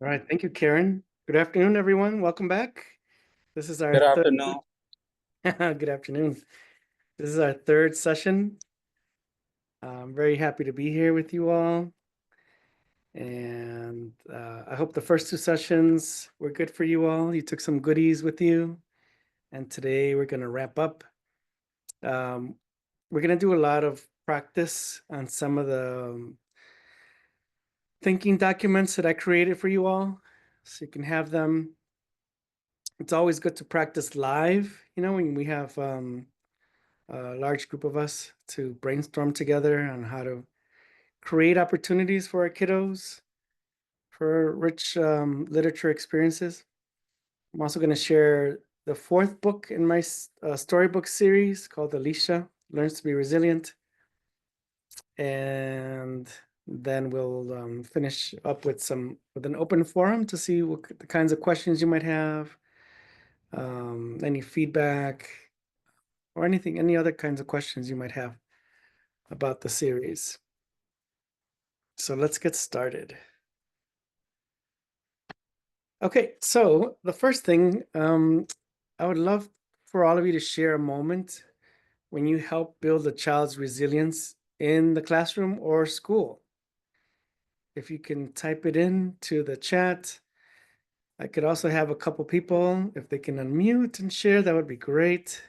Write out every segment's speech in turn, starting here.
All right, thank you, Karen. Good afternoon, everyone. Welcome back. This is our Good third. afternoon. Good afternoon. This is our third session. I'm very happy to be here with you all. And I hope the first two sessions were good for you all. You took some goodies with you. And today we're going to wrap up. We're going to do a lot of practice on some of the thinking documents that I created for you all. So you can have them. It's always good to practice live, when we have a large group of us to brainstorm together on how to create opportunities for our kiddos for rich literature experiences. I'm also going to share the fourth book in my storybook series called Alicia Learns to Be Resilient. And then we'll finish up with an open forum to see what the kinds of questions you might have, any feedback, or any other kinds of questions you might have about the series. So let's get started. Okay, so the first thing, I would love for all of you to share a moment when you help build a child's resilience in the classroom or school. If you can type it into the chat. I could also have a couple people, if they can unmute and share, that would be great.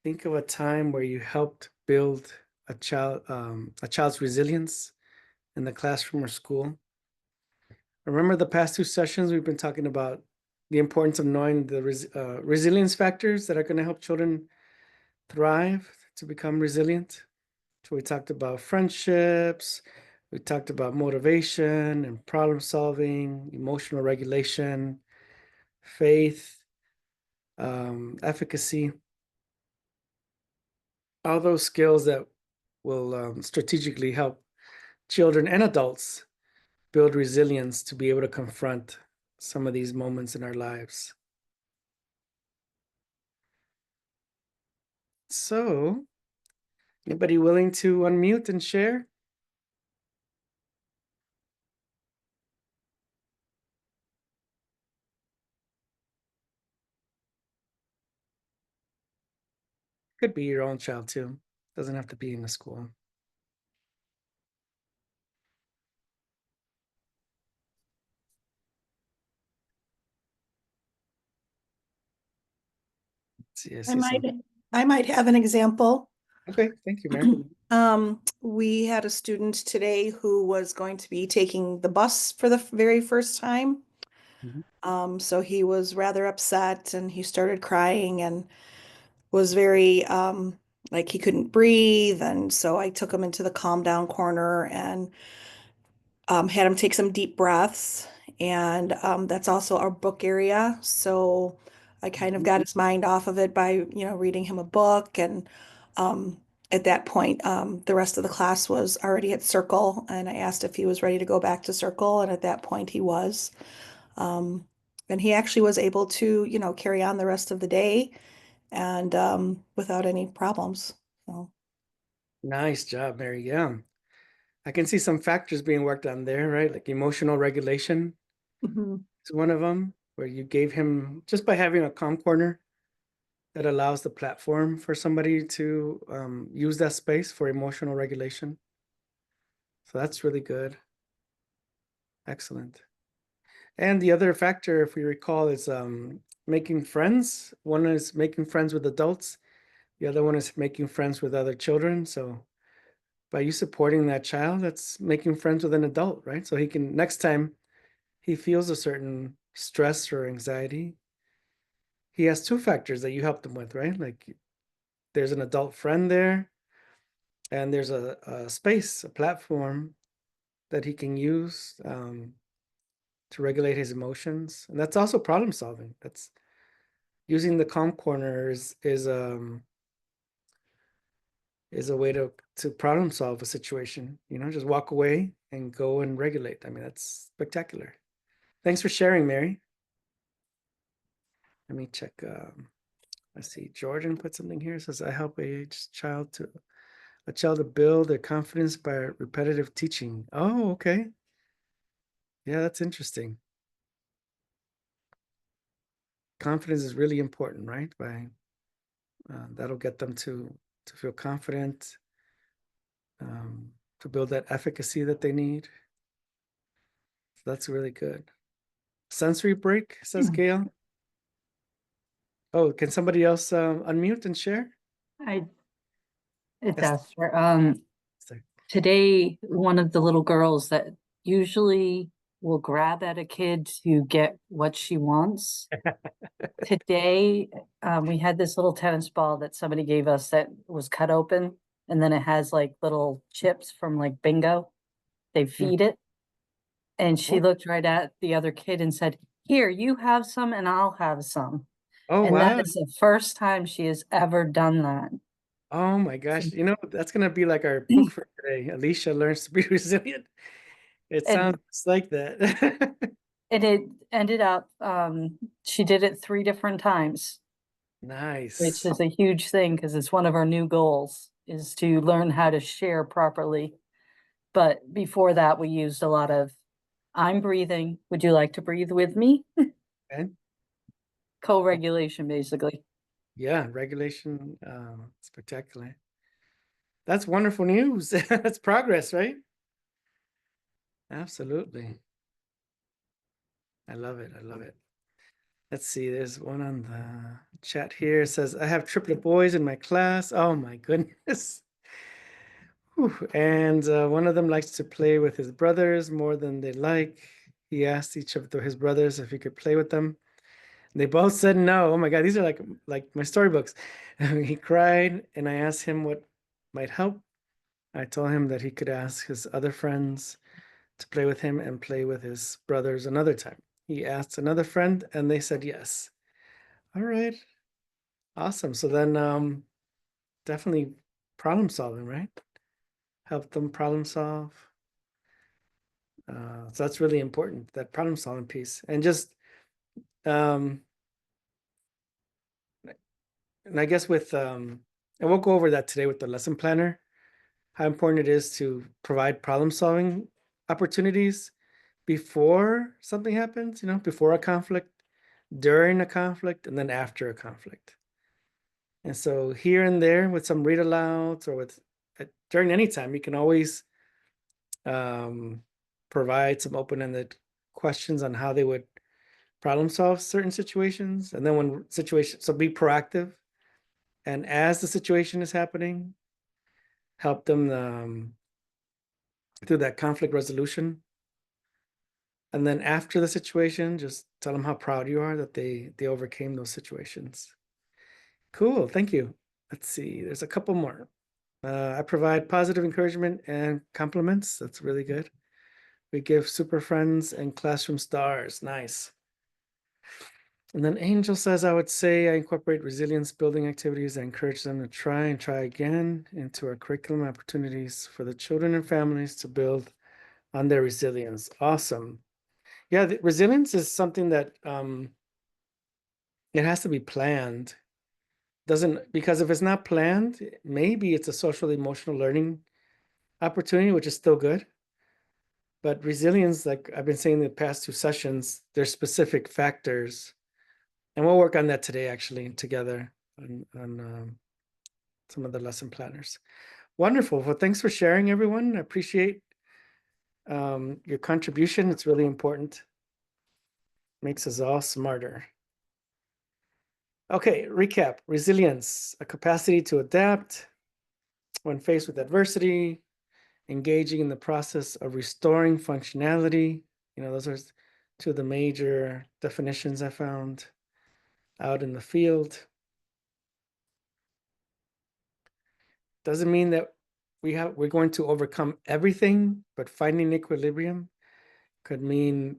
Think of a time where you helped build a child's resilience in the classroom or school. Remember the past two sessions, we've been talking about the importance of knowing the resilience factors that are going to help children thrive to become resilient. So we talked about friendships, we talked about motivation and problem solving, emotional regulation, faith, efficacy, all those skills that will strategically help children and adults build resilience to be able to confront some of these moments in our lives. So, anybody willing to unmute and share? Could be your own child too. Doesn't have to be in the school. Let's see, I see some. I might have an example. Okay, thank you, Mary. We had a student today who was going to be taking the bus for the very first time. So he was rather upset and he started crying and was very like he couldn't breathe. And so I took him into the calm down corner and had him take some deep breaths. And that's also our book area. So I kind of got his mind off of it by, reading him a book. And at that point, the rest of the class was already at circle. And I asked if he was ready to go back to circle. And at that point, he was. And he actually was able to, carry on the rest of the day and without any problems. So. Nice job, Mary. Yeah. I can see some factors being worked on there, right? Like emotional regulation Mhm. is one of them, where you gave him, just by having a calm corner that allows the platform for somebody to use that space for emotional regulation. So that's really good. Excellent. And the other factor, if we recall, is making friends. One is making friends with adults. The other one is making friends with other children. So by you supporting that child, that's making friends with an adult, right? So he can, next time he feels a certain stress or anxiety, he has two factors that you helped him with, right? Like there's an adult friend there, and there's a space, a platform that he can use to regulate his emotions. And that's also problem solving. That's using the calm corner is a way to problem solve a situation, just walk away and go and regulate. I mean, that's spectacular. Thanks for sharing, Mary. Let me check. Let's see. Jordan put something here. It says, I help a child to build their confidence by repetitive teaching. Oh, okay. Yeah, that's interesting. Confidence is really important, right? That'll get them to feel confident, um, to build that efficacy that they need. So that's really good. Sensory break, says Gail. Oh, can somebody else unmute and share? I It's Yes. Esther. Esther. Today, one of the little girls that usually will grab at a kid to get what she wants. Today, we had this little tennis ball that somebody gave us that was cut open, and then it has like little chips from like bingo. They feed it, and she looked right at the other kid and said, "Here, you have some, and I'll have some." Oh, And that wow. is the first time she has ever done that. Oh my So- gosh. You know, that's gonna be like our book for today. Alicia learns to be resilient. It And sounds just like that. And it ended up, she did it 3 different times, which Nice. is a huge thing because it's one of our new goals is to learn how to share properly. But before that, we used a lot of, "I'm breathing. Would you like to breathe with me?" Okay. Co-regulation, basically. Yeah, regulation, spectacular. That's wonderful news. That's progress, right? Absolutely. I love it. I love it. Let's see, there's one on the chat here. It says, I have triplet boys in my class. Oh my goodness. Whew. And one of them likes to play with his brothers more than they like. He asked each of his brothers if he could play with them. They both said no. Oh my God, these are like my storybooks. He cried, and I asked him what might help. I told him that he could ask his other friends to play with him and play with his brothers another time. He asked another friend, and they said yes. All right, awesome. So then, definitely problem solving, right? Help them problem solve. So that's really important, that problem solving piece. And just, um, and I guess and we'll go over that today with the lesson planner, how important it is to provide problem solving opportunities before something happens, before a conflict, during a conflict, and then after a conflict. And so here and there with some read alouds or during any time, you can always um, provide some open-ended questions on how they would problem solve certain situations. And then so be proactive. And as the situation is happening, help them through that conflict resolution. And then after the situation, just tell them how proud you are that they overcame those situations. Cool, thank you. Let's see, there's a couple more. I provide positive encouragement and compliments. That's really good. We give super friends and classroom stars. Nice. And then Angel says, I would say I incorporate resilience building activities. I encourage them to try and try again into our curriculum opportunities for the children and families to build on their resilience. Awesome. Yeah, resilience is something that it has to be planned. Doesn't Because if it's not planned, maybe it's a social emotional learning opportunity, which is still good. But resilience, like I've been saying in the past 2 sessions, there's specific factors, and we'll work on that today actually together on some of the lesson planners. Wonderful. Well, thanks for sharing, everyone. I appreciate your contribution. It's really important. Makes us all smarter. Okay, recap. Resilience, a capacity to adapt when faced with adversity, engaging in the process of restoring functionality. Those are two of the major definitions I found out in the field. Doesn't mean that we're going to overcome everything, but finding equilibrium could mean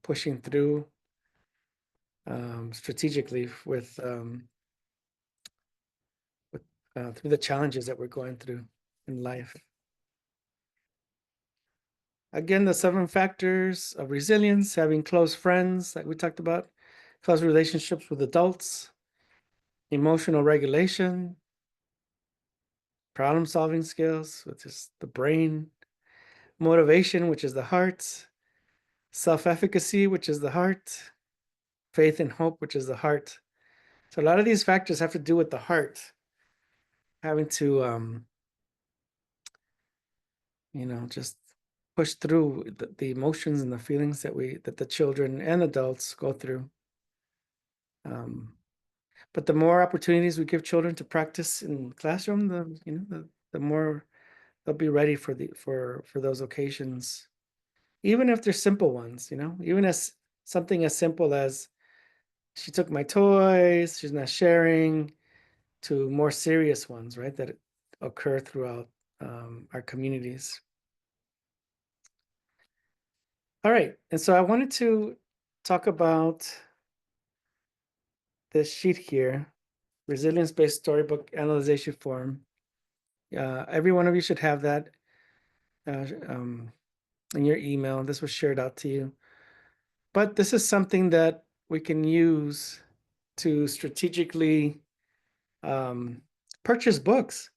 pushing through strategically through the challenges that we're going through in life. Again, the 7 factors of resilience: having close friends, like we talked about, close relationships with adults, emotional regulation, problem solving skills, which is the brain, motivation, which is the heart, self-efficacy, which is the heart, faith and hope, which is the heart. So a lot of these factors have to do with the heart, having to, just push through the emotions and the feelings that the children and adults go through. But the more opportunities we give children to practice in classroom, the more they'll be ready for those occasions, even if they're simple ones. Even as something as simple as she took my toys, she's not sharing, to more serious ones, right, that occur throughout our communities. All right, and so I wanted to talk about this sheet here, resilience-based storybook analyzation form. Every one of you should have that in your email. This was shared out to you. But this is something that we can use to strategically purchase books.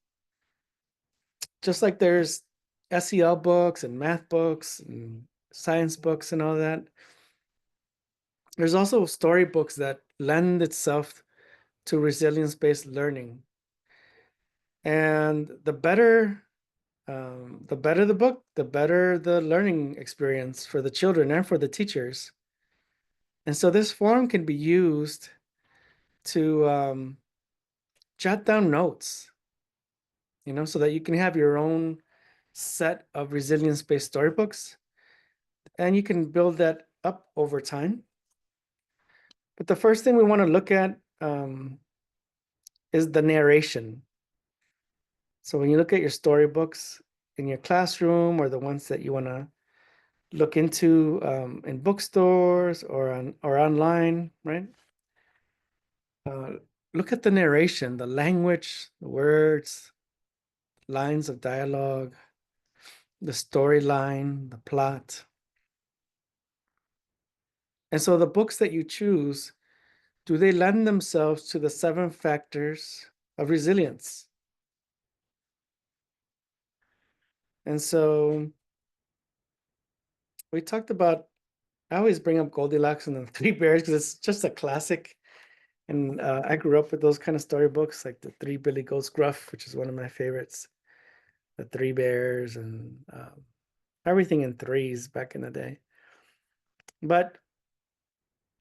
Just like there's SEL books and math books and science books and all that, there's also storybooks that lend itself to resilience-based learning. And the better the book, the better the learning experience for the children and for the teachers. And so this form can be used to jot down notes, so that you can have your own set of resilience-based storybooks, and you can build that up over time. But the first thing we want to look at is the narration. So when you look at your storybooks in your classroom, or the ones that you want to look into in bookstores or online, right? Look at the narration, the language, the words, lines of dialogue, the storyline, the plot. And so the books that you choose, do they lend themselves to the 7 factors of resilience? And so we talked about, I always bring up Goldilocks and the Three Bears because it's just a classic. And I grew up with those kind of storybooks, like the Three Billy Goats Gruff, which is one of my favorites, the Three Bears, and everything in threes back in the day. But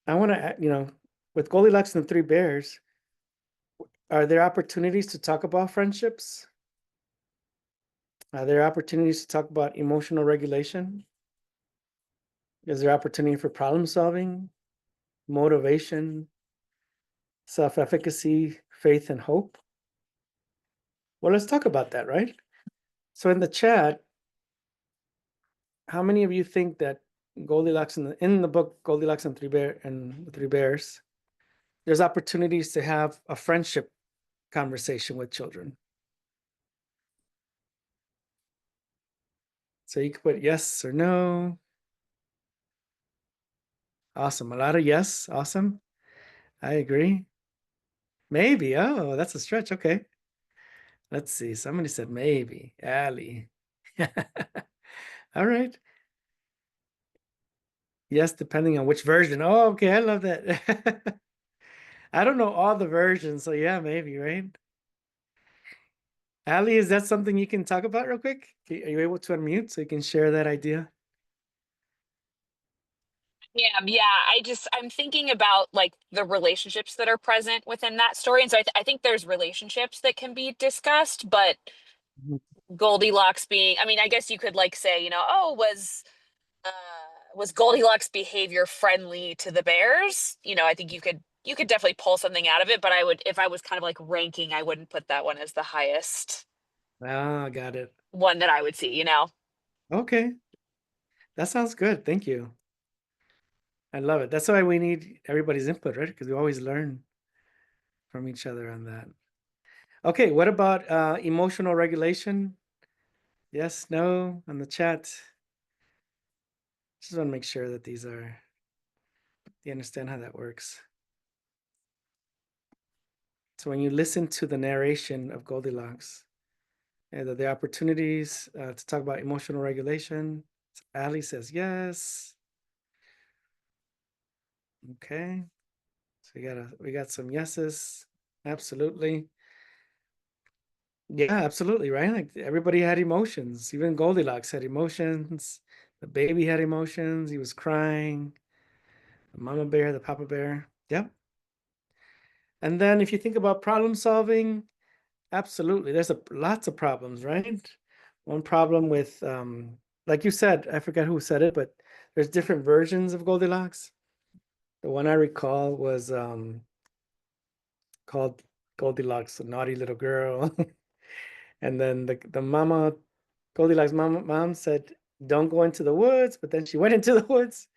I want to, with Goldilocks and the Three Bears, are there opportunities to talk about friendships? Are there opportunities to talk about emotional regulation? Is there opportunity for problem solving, motivation, self-efficacy, faith, and hope? Well, let's talk about that, right? So in the chat, how many of you think that Goldilocks in the book Goldilocks and the Three Bears, there's opportunities to have a friendship conversation with children? So you could put yes or no. Awesome. A lot of yes. Awesome. I agree. Maybe. Oh, that's a stretch. Okay. Let's see. Somebody said maybe. Allie. All right. Yes, depending on which version. Oh, okay. I love that. I don't know all the versions, so yeah, maybe, right? Allie, is that something you can talk about real quick? Are you able to unmute so you can share that idea? Yeah, I'm thinking about like the relationships that are present within that story. And so I think there's relationships that can be discussed, but Mhm. Goldilocks being, I mean, I guess you could like say, oh, uh was Goldilocks behavior friendly to the bears? I think you could definitely pull something out of it, but I would, if I was kind of like ranking, I wouldn't put that one as the highest Ah, got it. one that I would see. Okay. That sounds good. Thank you. I love it. That's why we need everybody's input, right? Because we always learn from each other on that. Okay, what about emotional regulation? Yes, no, on the chat. Just want to make sure that you understand how that works. So when you listen to the narration of Goldilocks, the opportunities to talk about emotional regulation, Allie says yes. Okay. So we got some yeses. Absolutely. Yeah, absolutely, right? Like everybody had emotions. Even Goldilocks had emotions. The baby had emotions. He was crying. The mama bear, the papa bear. Yep. And then if you think about problem solving, absolutely. There's lots of problems, right? One problem with like you said, I forgot who said it, but there's different versions of Goldilocks. The one I recall was called Goldilocks, the naughty little girl. And then the mama, Goldilocks mom said, don't go into the woods, but then she went into the woods.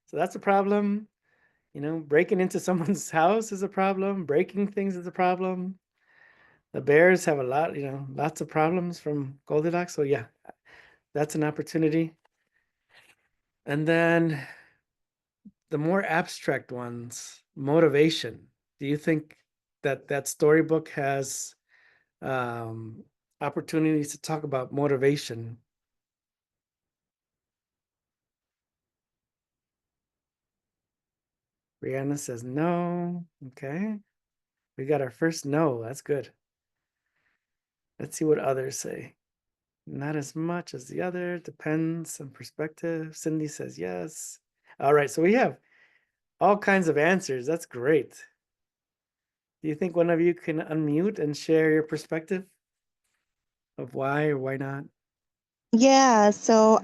So that's a problem. You know, breaking into someone's house is a problem. Breaking things is a problem. The bears have a lot, you know, lots of problems from Goldilocks. So yeah, that's an opportunity. And then the more abstract ones, motivation. Do you think that that storybook has um, opportunities to talk about motivation? Brianna says no. Okay. We got our first no. That's good. Let's see what others say. Not as much as the other. Depends on perspective. Cindy says yes. All right. So we have all kinds of answers. That's great. Do you think one of you can unmute and share your perspective of why or why not? Yeah, so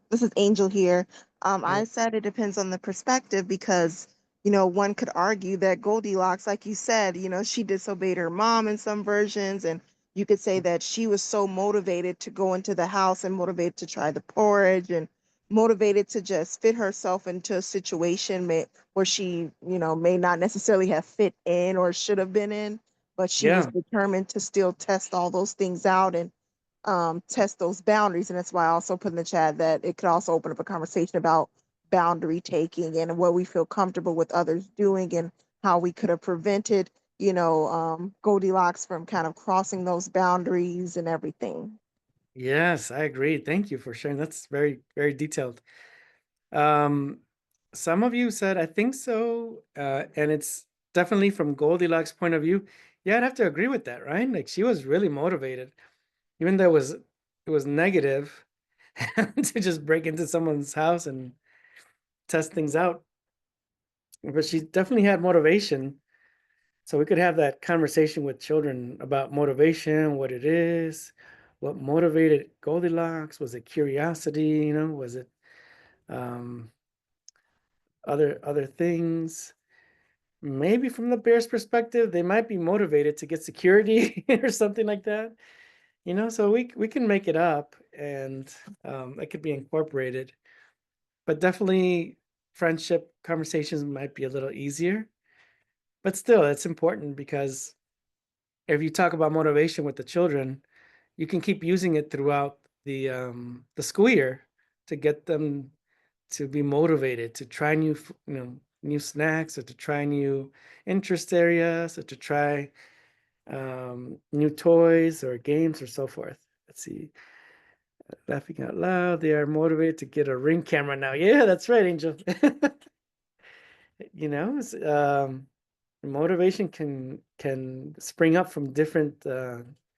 this is Angel here. I Right. said it depends on the perspective because, one could argue that Goldilocks, like you said, she disobeyed her mom in some versions, and you could say that she was so motivated to go into the house and motivated to try the porridge and motivated to just fit herself into a situation where she, may not necessarily have fit in or should have been in, but she was Yeah. determined to still test all those things out and test those boundaries. And that's why I also put in the chat that it could also open up a conversation about boundary taking and what we feel comfortable with others doing and how we could have prevented, Goldilocks from kind of crossing those boundaries and everything. Yes, I agree. Thank you for sharing. That's very, very detailed. Um, some of you said, I think so. And it's definitely from Goldilocks' point of view. Yeah, I'd have to agree with that, right? Like she was really motivated, even though it was negative to just break into someone's house and test things out. But she definitely had motivation. So we could have that conversation with children about motivation, what it is, what motivated Goldilocks. Was it curiosity? You know, was it um, other things? Maybe from the bear's perspective, they might be motivated to get security or something like that. You know, so we can make it up, and it could be incorporated. But definitely, friendship conversations might be a little easier. But still, it's important because if you talk about motivation with the children, you can keep using it throughout the school year to get them to be motivated to try new snacks or to try new interest areas or to try new toys or games or so forth. Let's see. Laughing out loud, they are motivated to get a ring camera now. Yeah, that's right, Angel. You know, motivation can spring up from different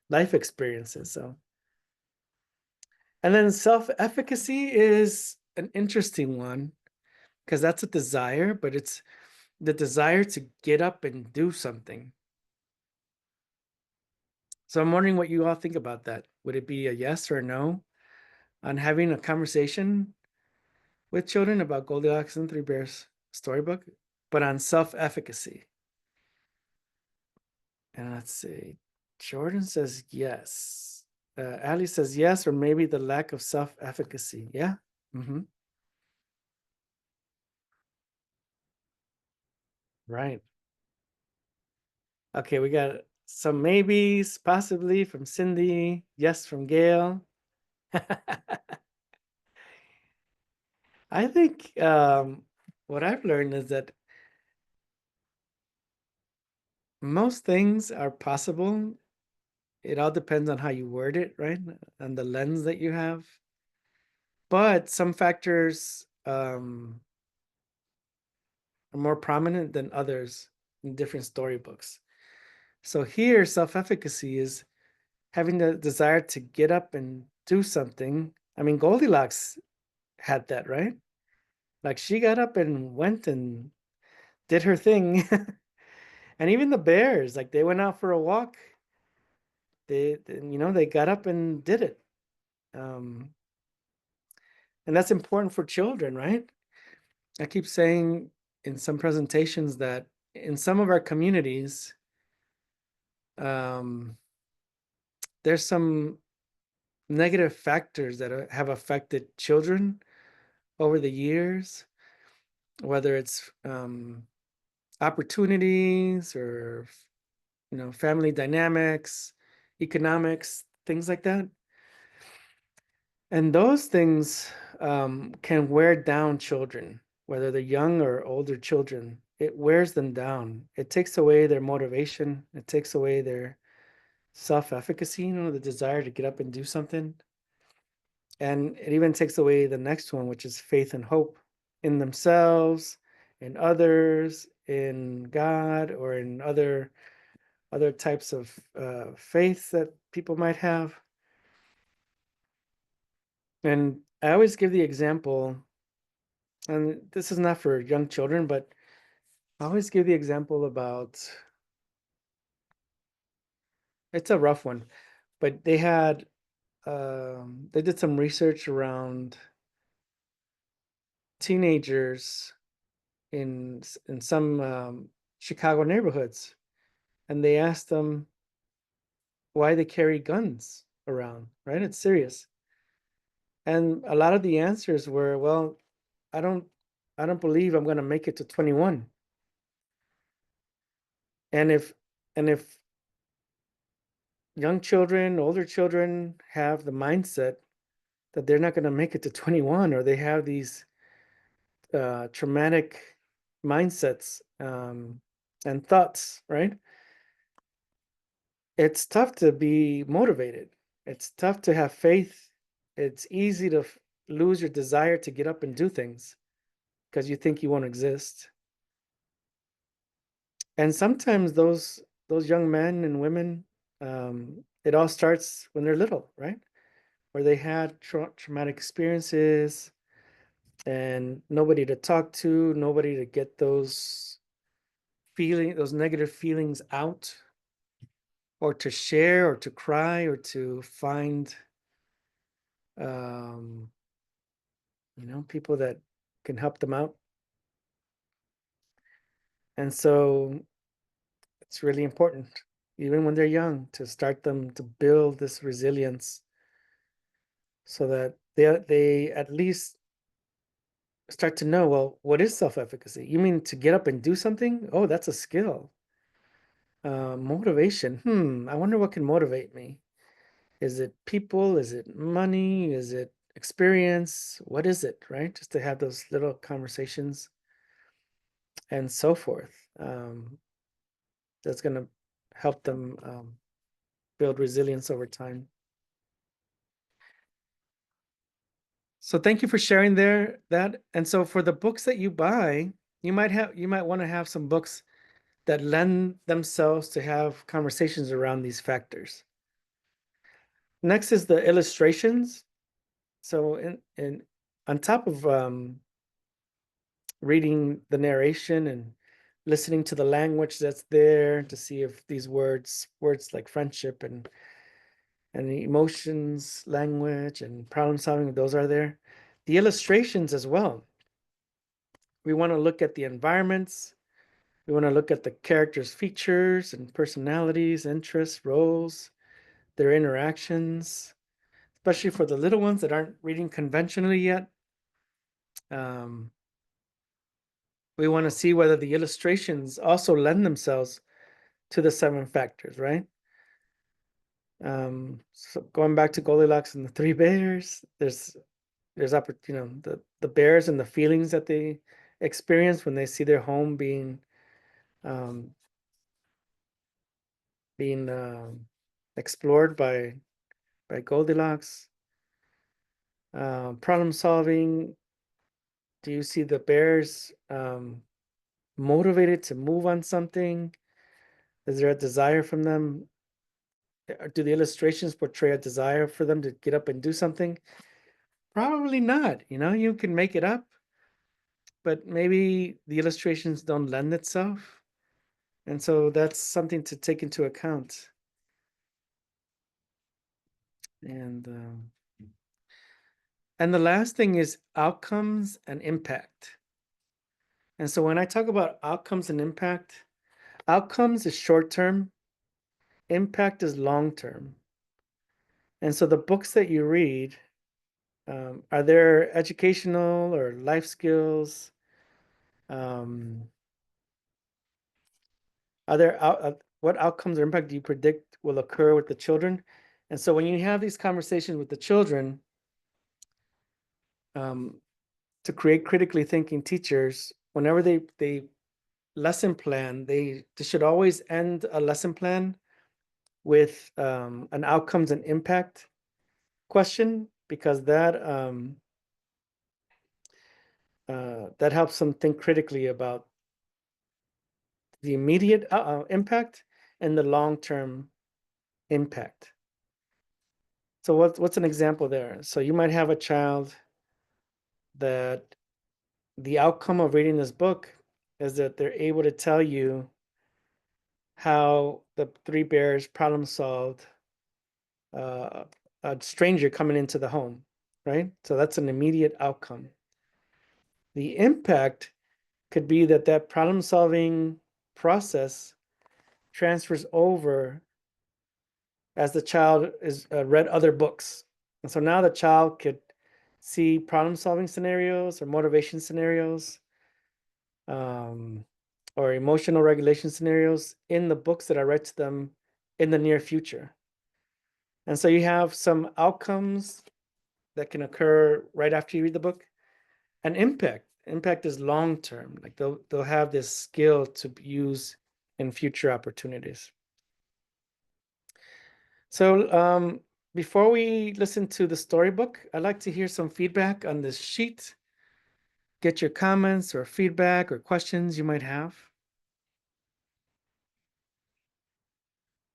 life experiences. So, and then self-efficacy is an interesting one because that's a desire, but it's the desire to get up and do something. So I'm wondering what you all think about that. Would it be a yes or a no on having a conversation with children about Goldilocks and Three Bears storybook, but on self-efficacy? And let's see. Jordan says yes. Ali says yes, or maybe the lack of self-efficacy. Yeah. Mm-hmm. Right. Okay, we got some maybes, possibly from Cindy. Yes, from Gail. I think what I've learned is that most things are possible. It all depends on how you word it, right? And the lens that you have. But some factors are more prominent than others in different storybooks. So here, self-efficacy is having the desire to get up and do something. I mean, Goldilocks had that, right? Like she got up and went and did her thing. And even the bears, like they went out for a walk. They got up and did it. And that's important for children, right? I keep saying in some presentations that in some of our communities, there's some negative factors that have affected children over the years, whether it's opportunities or family dynamics, economics, things like that. And those things can wear down children, whether they're young or older children. It wears them down. It takes away their motivation. It takes away their self-efficacy, the desire to get up and do something. And it even takes away the next one, which is faith and hope in themselves, in others, in God, or in other types of faith that people might have. And I always give the example, and this is not for young children, but I always give the example about, it's a rough one, but they did some research around teenagers in some Chicago neighborhoods, and they asked them why they carry guns around, right? It's serious. And a lot of the answers were, well, I don't believe I'm going to make it to 21. And if young children, older children have the mindset that they're not going to make it to 21, or they have these traumatic mindsets and thoughts, right? It's tough to be motivated. It's tough to have faith. It's easy to lose your desire to get up and do things because you think you won't exist. And sometimes those young men and women, it all starts when they're little, right? Where they had traumatic experiences and nobody to talk to, nobody to get those negative feelings out, or to share, or to cry, or to find people that can help them out. And so it's really important, even when they're young, to start them to build this resilience so that they at least start to know, well, what is self-efficacy? You mean to get up and do something? Oh, that's a skill. Motivation. I wonder what can motivate me. Is it people? Is it money? Is it experience? What is it, right? Just to have those little conversations and so forth. That's going to help them build resilience over time. So thank you for sharing that. And so for the books that you buy, you might want to have some books that lend themselves to have conversations around these factors. Next is the illustrations. So on top of reading the narration and listening to the language that's there to see if these words like friendship and the emotions language and problem solving, those are there. The illustrations as well. We want to look at the environments. We want to look at the characters' features and personalities, interests, roles, their interactions, especially for the little ones that aren't reading conventionally yet. We want to see whether the illustrations also lend themselves to the 7 factors, right? So going back to Goldilocks and the 3 bears, there's the bears and the feelings that they experience when they see their home being explored by Goldilocks. Problem solving. Do you see the bears motivated to move on something? Is there a desire from them? Do the illustrations portray a desire for them to get up and do something? Probably not. You can make it up, but maybe the illustrations don't lend itself. And so that's something to take into account. And the last thing is outcomes and impact. And so when I talk about outcomes and impact, outcomes is short term, impact is long term. And so the books that you read, are there educational or life skills? What outcomes or impact do you predict will occur with the children? And so when you have these conversations with the children, to create critically thinking teachers, whenever they lesson plan, they should always end a lesson plan with an outcomes and impact question, because that helps them think critically about the immediate impact and the long-term impact. So what's an example there? So you might have a child that the outcome of reading this book is that they're able to tell you how the three bears problem solved a stranger coming into the home, right? So that's an immediate outcome. The impact could be that problem solving process transfers over as the child is read other books. And so now the child could see problem solving scenarios or motivation scenarios, or emotional regulation scenarios in the books that I read to them in the near future. And so you have some outcomes that can occur right after you read the book, and impact is long term. Like they'll have this skill to use in future opportunities. So before we listen to the storybook, I'd like to hear some feedback on this sheet. Get your comments or feedback or questions you might have,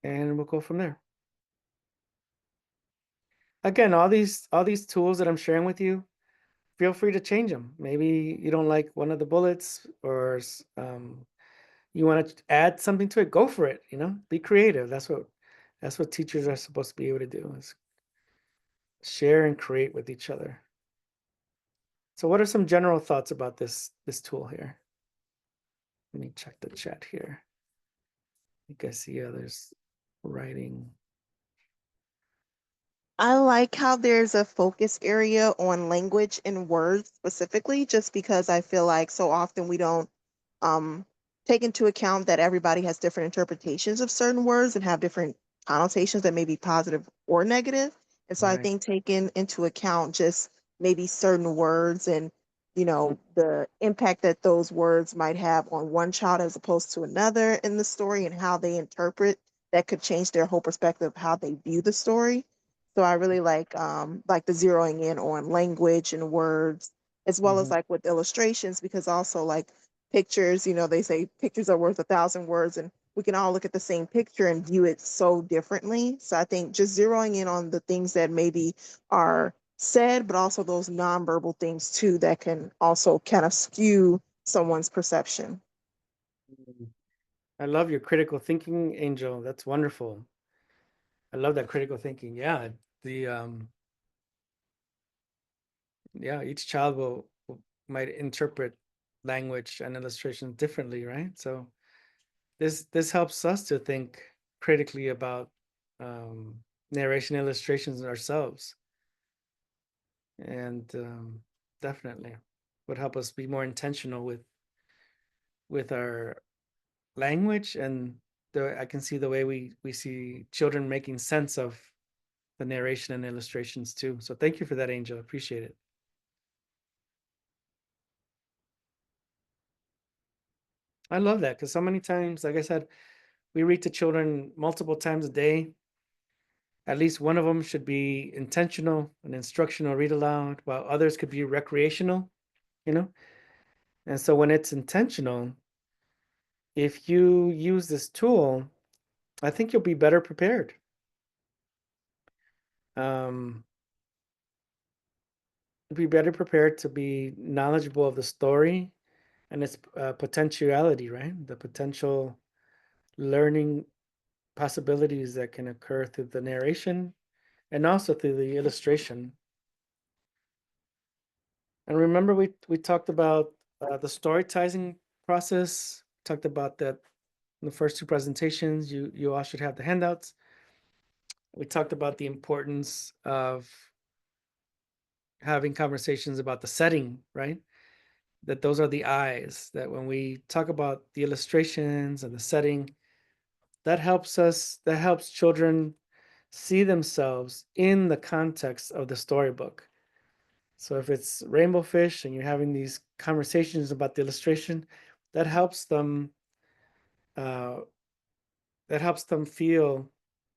and we'll go from there. Again, all these tools that I'm sharing with you, feel free to change them. Maybe you don't like one of the bullets, or you want to add something to it. Go for it. Be creative. That's what teachers are supposed to be able to do, is share and create with each other. So what are some general thoughts about this tool here? Let me check the chat here. I think I see others writing. I like how there's a focus area on language and words specifically, just because I feel like so often we don't take into account that everybody has different interpretations of certain words and have different connotations that may be positive or negative. And so I Right. think taking into account just maybe certain words and the impact that those words might have on one child as opposed to another in the story, and how they interpret that could change their whole perspective of how they view the story. So I really like the zeroing in on language and words, as well as Mhm. like with illustrations, because also like pictures, they say pictures are worth 1,000 words, and we can all look at the same picture and view it so differently. So I think just zeroing in on the things that maybe are said, but also those nonverbal things too that can also kind of skew someone's perception. I love your critical thinking, Angel. That's wonderful. I love that critical thinking. Yeah, each child might interpret language and illustration differently, right? So this helps us to think critically about narration illustrations ourselves, and definitely would help us be more intentional with our language, and I can see the way we see children making sense of the narration and illustrations too. So thank you for that, Angel. Appreciate it. I love that, because so many times, like I said, we read to children multiple times a day. At least one of them should be intentional and instructional read aloud, while others could be recreational, you know? And so when it's intentional, if you use this tool, I think you'll be better prepared. Be better prepared to be knowledgeable of the story and its potentiality, right? The potential learning possibilities that can occur through the narration and also through the illustration. And remember, we talked about the storytizing process. Talked about that in the first two presentations. You all should have the handouts. We talked about the importance of having conversations about the setting, right? That those are the eyes, that when we talk about the illustrations and the setting, that helps children see themselves in the context of the storybook. So if it's Rainbow Fish and you're having these conversations about the illustration, that helps them uh, feel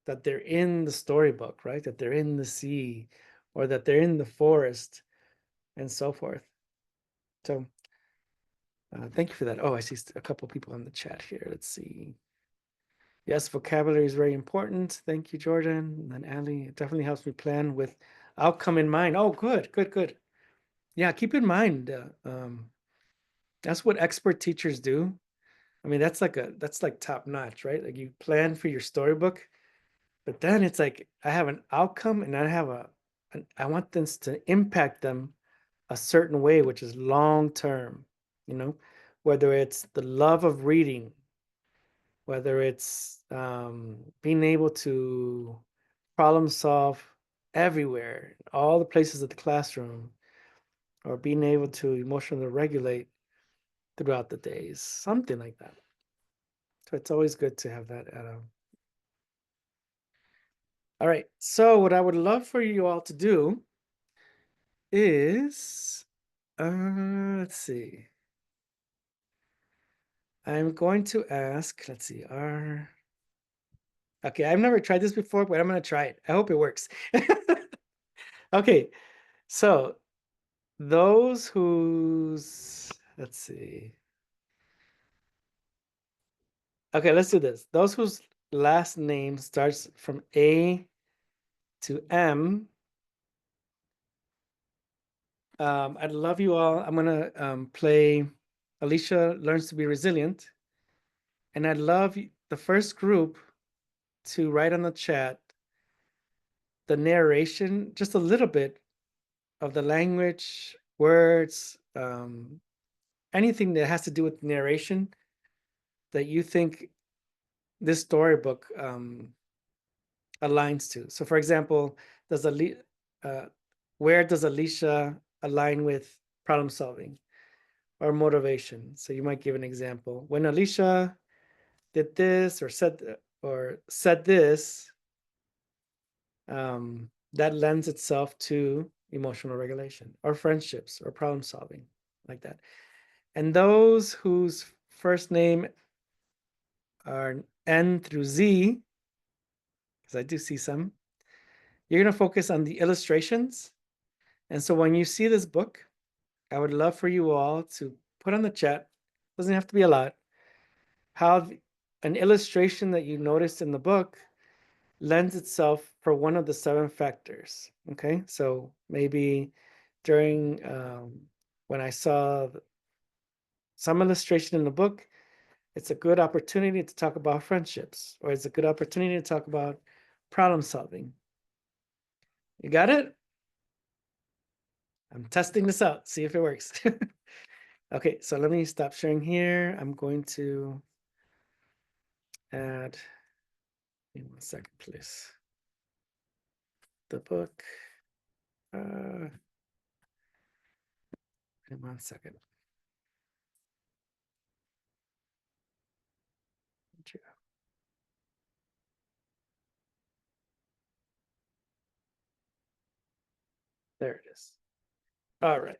that they're in the storybook, right? That they're in the sea or that they're in the forest and so forth. So thank you for that. Oh, I see a couple people in the chat here. Let's see. Yes, vocabulary is very important. Thank you, Jordan. And Ali, it definitely helps me plan with outcome in mind. Oh, good, good, good. Yeah, keep in mind, that's what expert teachers do. I mean, that's like top notch, right? Like you plan for your storybook, but then it's like I have an outcome and I have I want this to impact them a certain way, which is long term, whether it's the love of reading, whether it's being able to problem solve everywhere, all the places of the classroom, or being able to emotionally regulate throughout the days, something like that. So it's always good to have that at All right. So what I would love for you all to do is, let's see. I'm going to ask, let's see, okay, I've never tried this before, but I'm going to try it. I hope it works. Okay, so those whose, let's see. Okay, let's do this. Those whose last name starts from A to M. I'd love you all. I'm gonna play Alicia Learns to Be Resilient. And I'd love the first group to write on the chat the narration, just a little bit of the language, words, anything that has to do with narration that you think this storybook aligns to. So for example, where does Alicia align with problem solving or motivation? So you might give an example. When Alicia did this or said this, that lends itself to emotional regulation or friendships or problem solving, like that. And those whose first name are N through Z, because I do see some, you're going to focus on the illustrations. And so when you see this book, I would love for you all to put on the chat, doesn't have to be a lot, how an illustration that you noticed in the book lends itself for one of the 7 factors. Okay, so maybe during when I saw some illustration in the book, it's a good opportunity to talk about friendships, or it's a good opportunity to talk about problem solving. You got it? I'm testing this out, see if it works. Okay, so let me stop sharing here. I'm going to add, give me 1 second, please. The book. Give me 1 second. There it is. All right.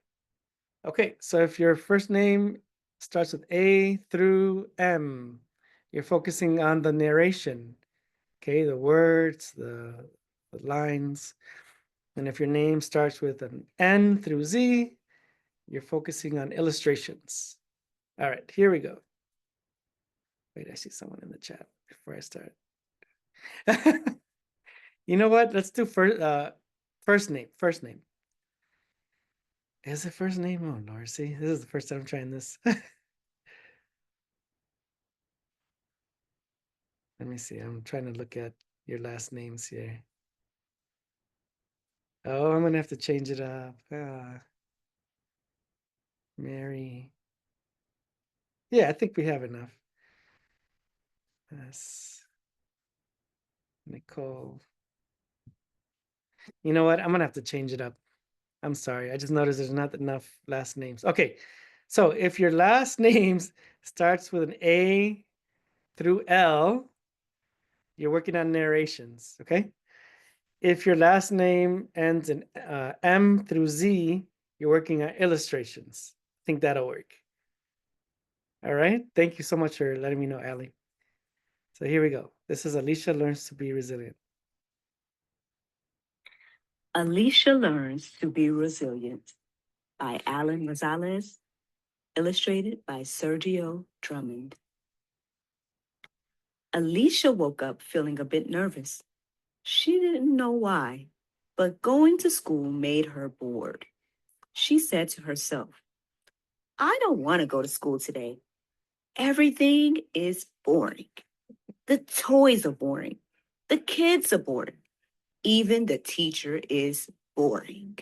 Okay, so if your first name starts with A through M, you're focusing on the narration, okay, the words, the lines. And if your name starts with an N through Z, you're focusing on illustrations. All right, here we go. Wait, I see someone in the chat before I start. You know what? Let's do first name. First name. Is it first name? Oh Lord, see, this is the first time I'm trying this. Let me see. I'm trying to look at your last names here. Oh, I'm gonna have to change it up. Mary. Yeah, I think we have enough. Yes. Nicole. You know what? I'm gonna have to change it up. I'm sorry. I just noticed there's not enough last names. Okay. So if your last names starts with an A through L, you're working on narrations, okay? If your last name ends in M through Z, you're working on illustrations. I think that'll work. All right. Thank you so much for letting me know, Allie. So here we go. This is Alicia Learns to Be Resilient. Alicia Learns to Be Resilient by Alan Rosales, illustrated by Sergio Drummond. Alicia woke up feeling a bit nervous. She didn't know why, but going to school made her bored. She said to herself, I don't want to go to school today. Everything is boring. The toys are boring. The kids are boring. Even the teacher is boring.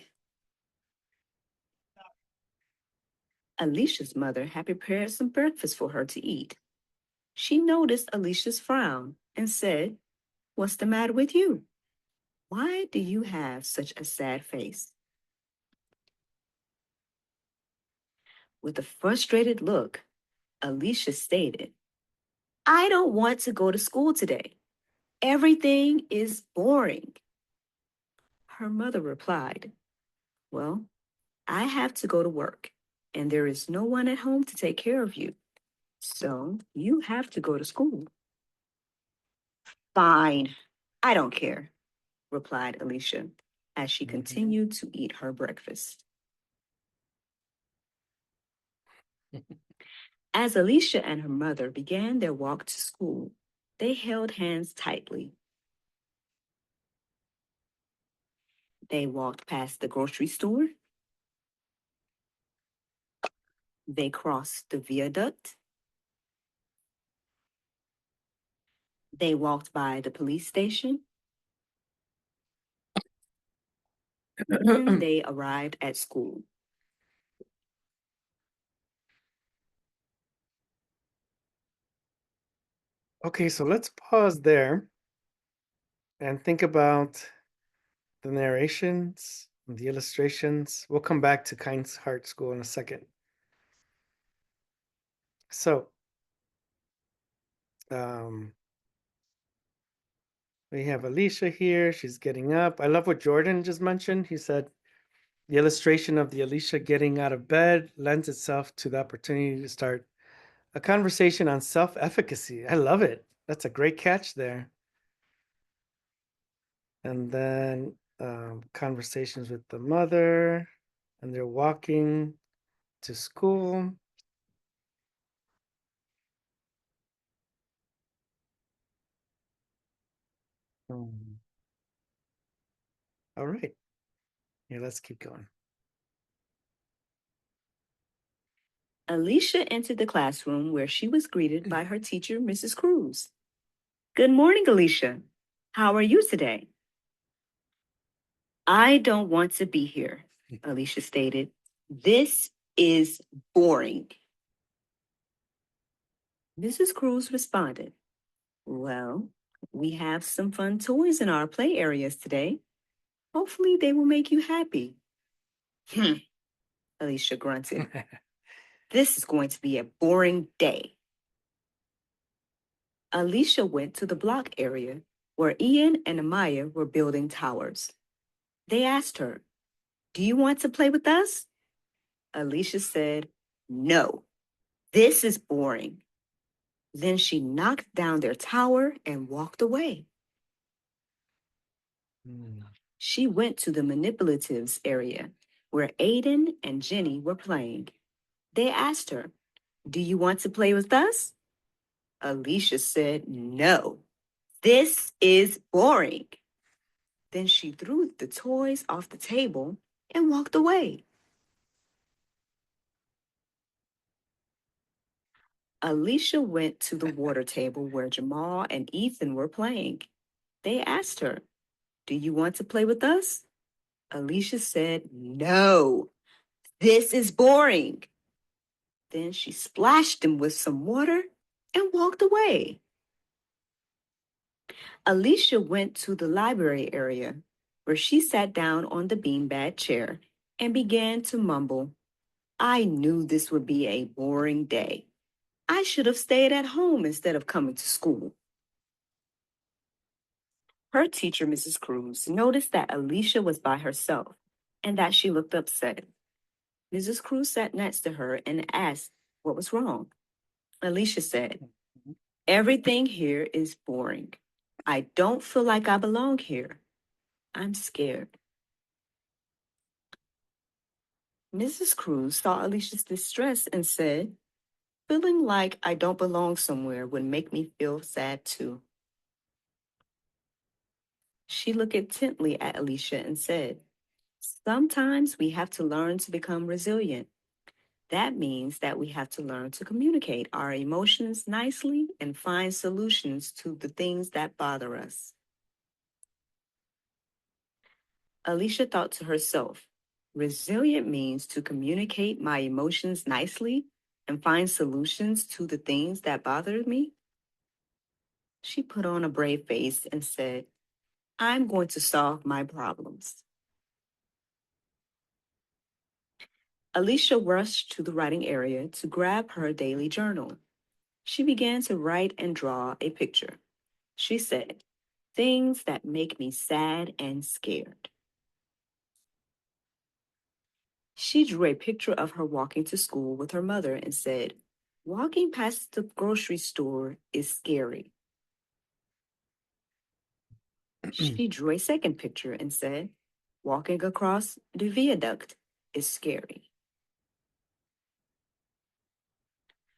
Alicia's mother had prepared some breakfast for her to eat. She noticed Alicia's frown and said, What's the matter with you? Why do you have such a sad face? With a frustrated look, Alicia stated, I don't want to go to school today. Everything is boring. Her mother replied, Well, I have to go to work, and there is no one at home to take care of you. So you have to go to school. Fine, I don't care, replied Alicia as she continued to eat her breakfast. As Alicia and her mother began their walk to school, they held hands tightly. They walked past the grocery store. They crossed the viaduct. They walked by the police station. Then they arrived at school. Okay, so let's pause there and think about the narrations, the illustrations. We'll come back to Kind's Heart School in a second. So, we have Alicia here. She's getting up. I love what Jordan just mentioned. He said the illustration of the Alicia getting out of bed lends itself to the opportunity to start a conversation on self-efficacy. I love it. That's a great catch there. And then conversations with the mother, and they're walking to school. All right. Yeah, let's keep going. Alicia entered the classroom where she was greeted by her teacher, Mrs. Cruz. Good morning, Alicia. How are you today? I don't want to be here, Alicia stated. This is boring. Mrs. Cruz responded, Well, we have some fun toys in our play areas today. Hopefully they will make you happy. Alicia grunted. This is going to be a boring day. Alicia went to the block area where Ian and Amaya were building towers. They asked her, Do you want to play with us? Alicia said, No, this is boring. Then she knocked down their tower and walked away. She went to the manipulatives area where Aiden and Jenny were playing. They asked her, Do you want to play with us? Alicia said, "No, this is boring." Then she threw the toys off the table and walked away. Alicia went to the water table where Jamal and Ethan were playing. They asked her, "Do you want to play with us?" Alicia said, "No, this is boring." Then she splashed them with some water and walked away. Alicia went to the library area where she sat down on the beanbag chair and began to mumble, "I knew this would be a boring day. I should have stayed at home instead of coming to school." Her teacher, Mrs. Cruz, noticed that Alicia was by herself and that she looked upset. Mrs. Cruz sat next to her and asked what was wrong. Alicia said, "Everything here is boring. I don't feel like I belong here. I'm scared." Mrs. Cruz saw Alicia's distress and said, "Feeling like I don't belong somewhere would make me feel sad too." She looked intently at Alicia and said, "Sometimes we have to learn to become resilient. That means that we have to learn to communicate our emotions nicely and find solutions to the things that bother us." Alicia thought to herself, "Resilient means to communicate my emotions nicely and find solutions to the things that bother me?" She put on a brave face and said, "I'm going to solve my problems." Alicia rushed to the writing area to grab her daily journal. She began to write and draw a picture. She said, "Things that make me sad and scared." She drew a picture of her walking to school with her mother and said, "Walking past the grocery store is scary." She drew a second picture and said, "Walking across the viaduct is scary."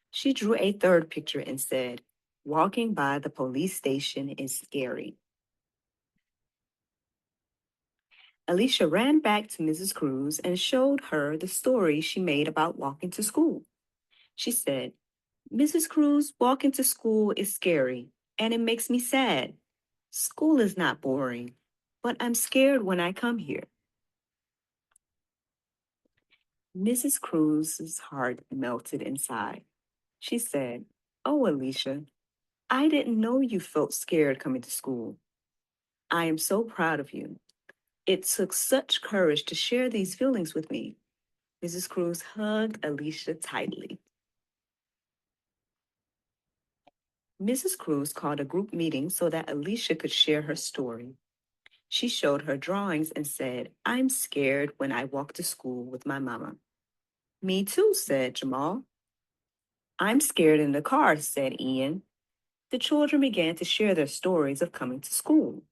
She drew a third picture and said, "Walking by the police station is scary." Alicia ran back to Mrs. Cruz and showed her the story she made about walking to school. She said, "Mrs. Cruz, walking to school is scary and it makes me sad. School is not boring, but I'm scared when I come here." Mrs. Cruz's heart melted inside. She said, "Oh, Alicia, I didn't know you felt scared coming to school. I am so proud of you. It took such courage to share these feelings with me." Mrs. Cruz hugged Alicia tightly. Mrs. Cruz called a group meeting so that Alicia could share her story. She showed her drawings and said, "I'm scared when I walk to school with my mama." "Me too," said Jamal. "I'm scared in the car," said Ian. The children began to share their stories of coming to school.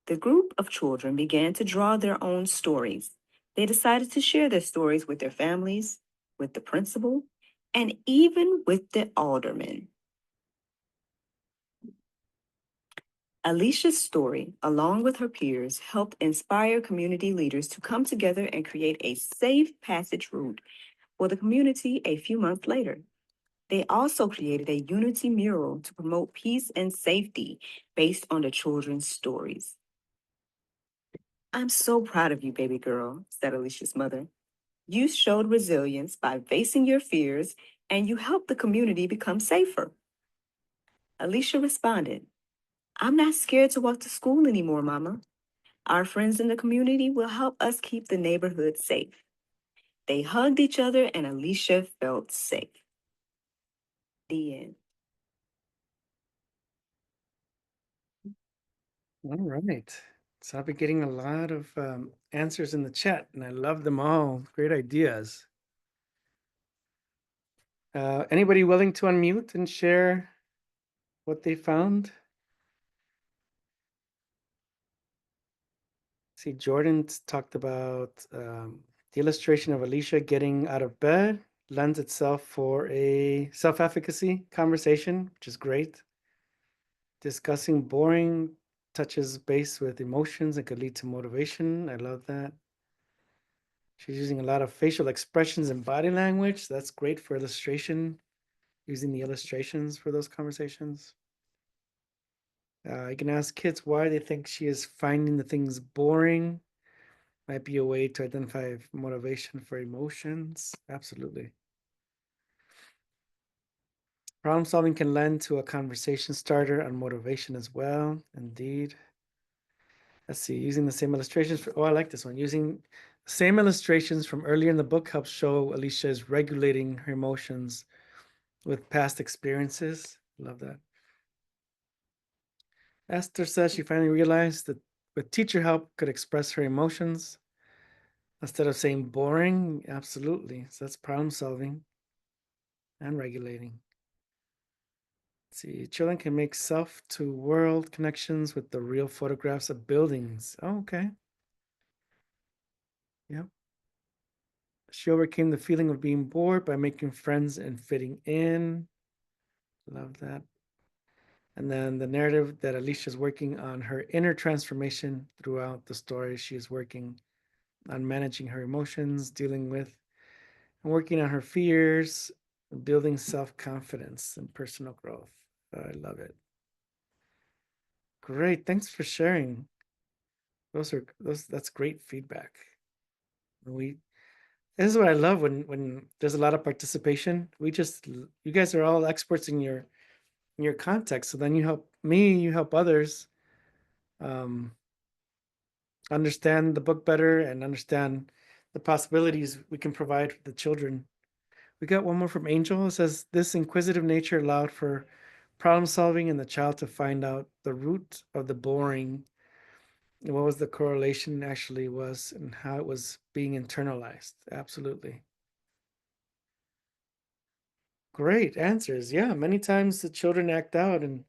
The group of children began to draw their own stories. They decided to share their stories with their families, with the principal, and even with the alderman. Alicia's story, along with her peers, helped inspire community leaders to come together and create a safe passage route for the community a few months later. They also created a unity mural to promote peace and safety based on the children's stories. "I'm so proud of you, baby girl," said Alicia's mother. "You showed resilience by facing your fears and you helped the community become safer." Alicia responded, "I'm not scared to walk to school anymore, Mama. Our friends in the community will help us keep the neighborhood safe." They hugged each other and Alicia felt safe. The end. All right. So I've been getting a lot of answers in the chat, and I love them all. Great ideas. Anybody willing to unmute and share what they found? See, Jordan talked about the illustration of Alicia getting out of bed, lends itself for a self-efficacy conversation, which is great. Discussing boring touches base with emotions and could lead to motivation. I love that. She's using a lot of facial expressions and body language. That's great for illustration, using the illustrations for those conversations. You can ask kids why they think she is finding the things boring. Might be a way to identify motivation for emotions. Absolutely. Problem solving can lend to a conversation starter on motivation as well. Indeed. Let's see, using the same illustrations for, oh, I like this one. Using the same illustrations from earlier in the book helps show Alicia is regulating her emotions with past experiences. Love that. Esther says she finally realized that with teacher help could express her emotions instead of saying boring. Absolutely. So that's problem solving and regulating. Let's see, children can make self to world connections with the real photographs of buildings. Oh, okay. Yep. She overcame the feeling of being bored by making friends and fitting in. Love that. And then the narrative that Alicia's working on her inner transformation throughout the story. She is working on managing her emotions, dealing with and working on her fears, building self-confidence and personal growth. I love it. Great. Thanks for sharing. That's great feedback. This is what I love when there's a lot of participation. You guys are all experts in your context. So then you help me, you help others um, understand the book better and understand the possibilities we can provide for the children. We got one more from Angel. It says, this inquisitive nature allowed for problem solving and the child to find out the root of the boring and what was the correlation actually was and how it was being internalized. Absolutely. Great answers. Yeah, many times the children act out and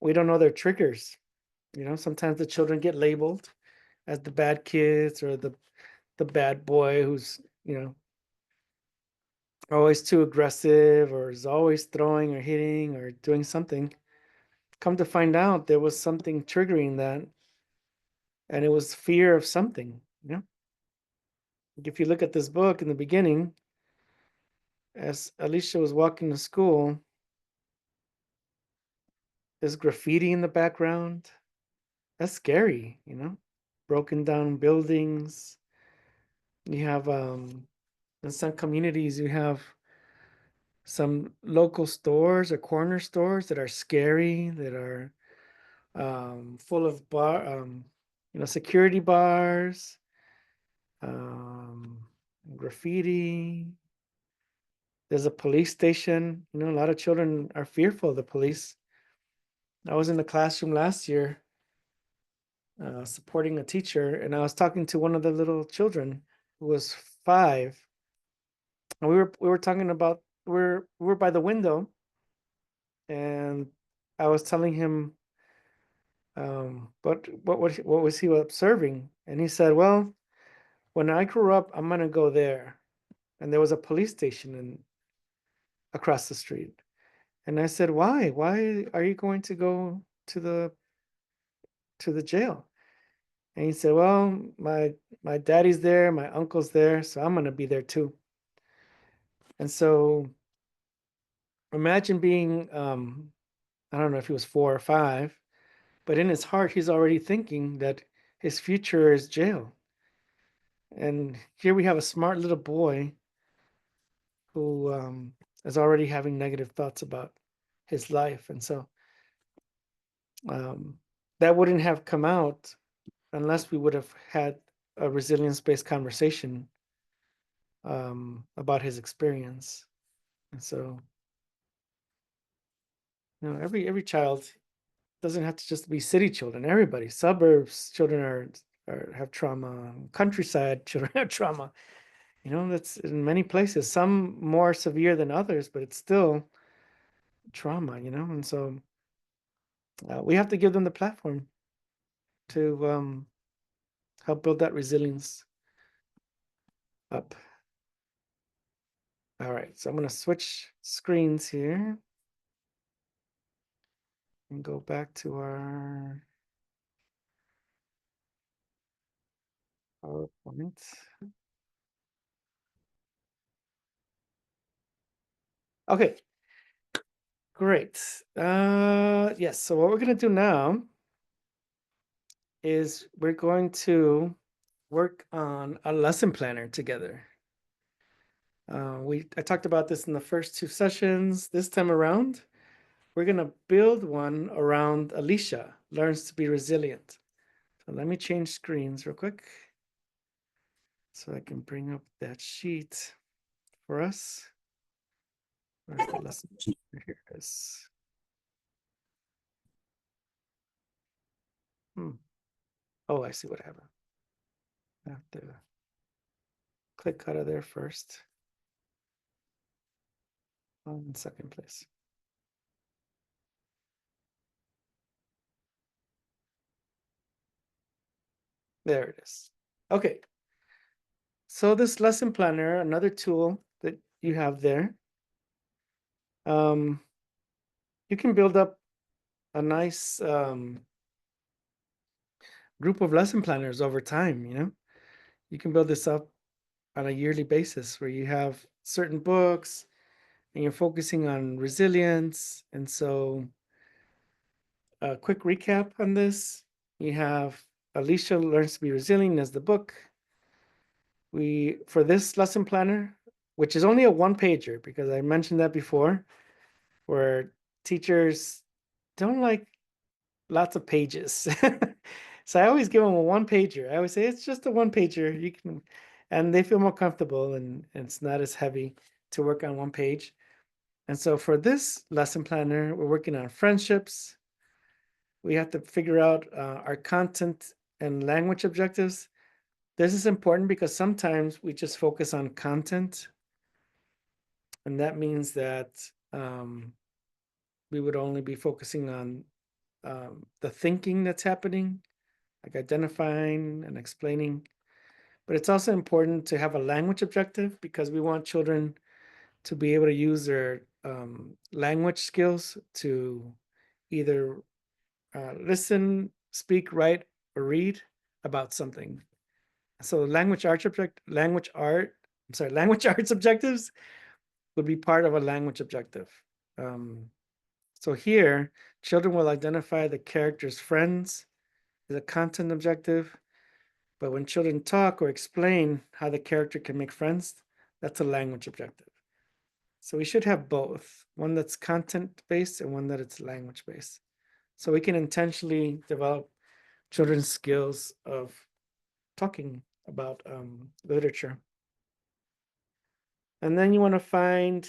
we don't know their triggers. Sometimes the children get labeled as the bad kids or the bad boy who's, always too aggressive or is always throwing or hitting or doing something. Come to find out there was something triggering that, and it was fear of something. If you look at this book in the beginning, as Alicia was walking to school, there's graffiti in the background. That's scary, broken down buildings. You have in some communities you have some local stores or corner stores that are scary, that are full of security bars, um, graffiti. There's a police station. A lot of children are fearful of the police. I was in the classroom last year supporting a teacher, and I was talking to one of the little children who was 5, and we were talking about we were by the window, and I was telling him what was he observing, and he said, "Well, when I grew up, I'm gonna go there," and there was a police station across the street, and I said, "Why? Why are you going to go to the jail?" And he said, "Well, my daddy's there, my uncle's there, so I'm gonna be there too." And so imagine being, I don't know if he was 4 or 5, but in his heart, he's already thinking that his future is jail. And here we have a smart little boy who is already having negative thoughts about his life. And so that wouldn't have come out unless we would have had a resilience-based conversation about his experience. And so, every child doesn't have to just be city children. Everybody, suburbs children have trauma. Countryside children have trauma. That's in many places. Some more severe than others, but it's still trauma. And so we have to give them the platform to help build that resilience up. All right, so I'm going to switch screens here and go back to our PowerPoint. Okay, great. Yes, so what we're going to do now is we're going to work on a lesson planner together. I talked about this in the first 2 sessions. This time around, we're going to build one around Alicia learns to be resilient. So let me change screens real quick so I can bring up that sheet for us. Where's the lesson? Here it is. Oh, I see what happened. I have to click out of there first. In second place. There it is. Okay. So this lesson planner, another tool that you have there. You can build up a nice group of lesson planners over time, you know. You can build this up on a yearly basis where you have certain books and you're focusing on resilience. And so a quick recap on this. You have Alicia Learns to be Resilient as the book. For this lesson planner, which is only a 1-pager, because I mentioned that before, where teachers don't like lots of pages. So I always give them a 1-pager. I always say it's just a 1-pager. You can, and they feel more comfortable and it's not as heavy to work on 1 page. And so for this lesson planner, we're working on friendships. We have to figure out our content and language objectives. This is important because sometimes we just focus on content. And that means that we would only be focusing on the thinking that's happening, like identifying and explaining. But it's also important to have a language objective because we want children to be able to use their language skills to either listen, speak, write, or read about something. So language arts objectives would be part of a language objective. So here, children will identify the character's friends as a content objective. But when children talk or explain how the character can make friends, that's a language objective. So we should have both, one that's content-based and one that it's language-based. So we can intentionally develop children's skills of talking about literature. And then you want to find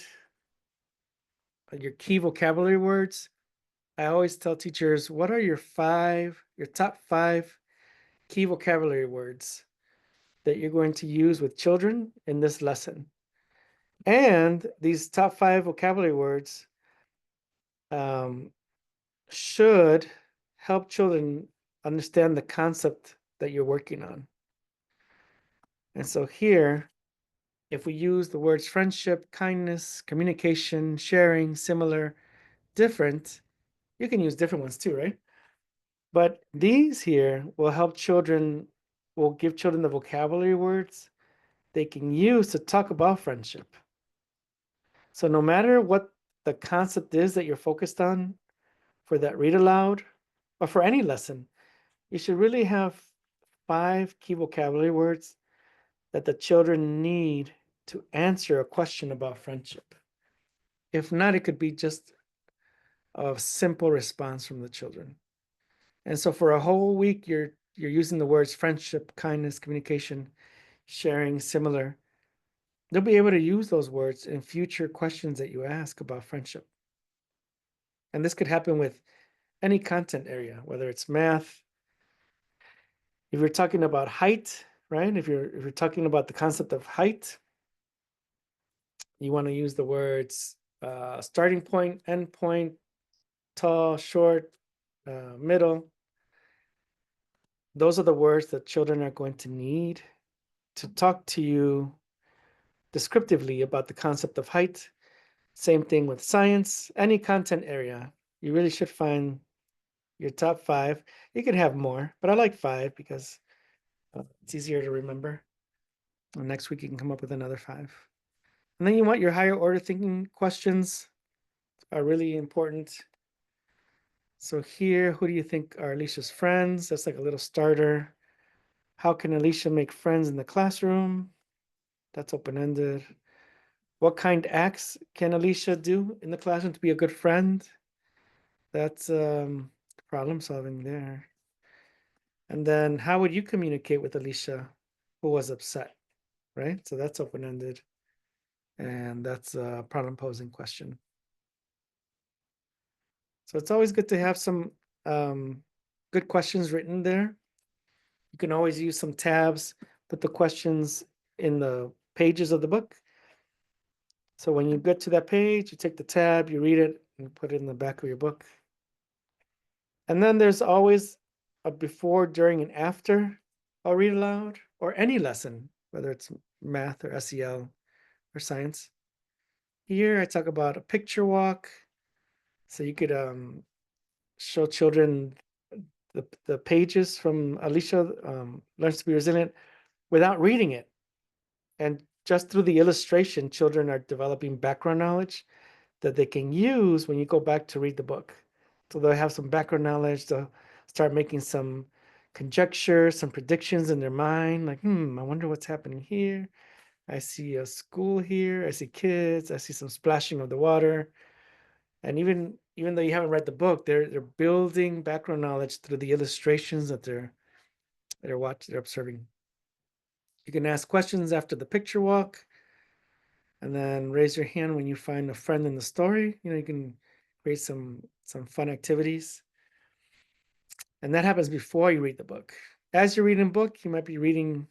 your key vocabulary words. I always tell teachers, what are your top 5 key vocabulary words that you're going to use with children in this lesson? And these top 5 vocabulary words should help children understand the concept that you're working on. And so here, if we use the words friendship, kindness, communication, sharing, similar, different, you can use different ones too, right? But these here will give children the vocabulary words they can use to talk about friendship. So no matter what the concept is that you're focused on for that read aloud or for any lesson, you should really have 5 key vocabulary words that the children need to answer a question about friendship. If not, it could be just a simple response from the children. And so for a whole week, you're using the words friendship, kindness, communication, sharing, similar. They'll be able to use those words in future questions that you ask about friendship. And this could happen with any content area, whether it's math. If you're talking about height, right? If you're talking about the concept of height, you want to use the words starting point, end point, tall, short, middle. Those are the words that children are going to need to talk to you descriptively about the concept of height. Same thing with science, any content area. You really should find your top 5. You can have more, but I like 5 because it's easier to remember. And next week you can come up with another 5. And then you want your higher order thinking questions are really important. So here, who do you think are Alicia's friends? That's like a little starter. How can Alicia make friends in the classroom? That's open-ended. What kind acts can Alicia do in the classroom to be a good friend? That's problem solving there. And then how would you communicate with Alicia who was upset, right? So that's open-ended. And that's a problem posing question. So it's always good to have some good questions written there. You can always use some tabs, put the questions in the pages of the book. So when you get to that page, you take the tab, you read it, and put it in the back of your book. And then there's always a before, during, and after I'll read aloud, or any lesson, whether it's math or SEL or science. Here I talk about a picture walk. So you could show children the pages from Alicia Learns to Be Resilient without reading it. And just through the illustration, children are developing background knowledge that they can use when you go back to read the book. So they'll have some background knowledge, they'll start making some conjecture, some predictions in their mind, like, I wonder what's happening here. I see a school here, I see kids, I see some splashing of the water. And even though you haven't read the book, they're building background knowledge through the illustrations that they're observing. You can ask questions after the picture walk, and then raise your hand when you find a friend in the story. You can create some fun activities. And that happens before you read the book. As you're reading a book, you might be reading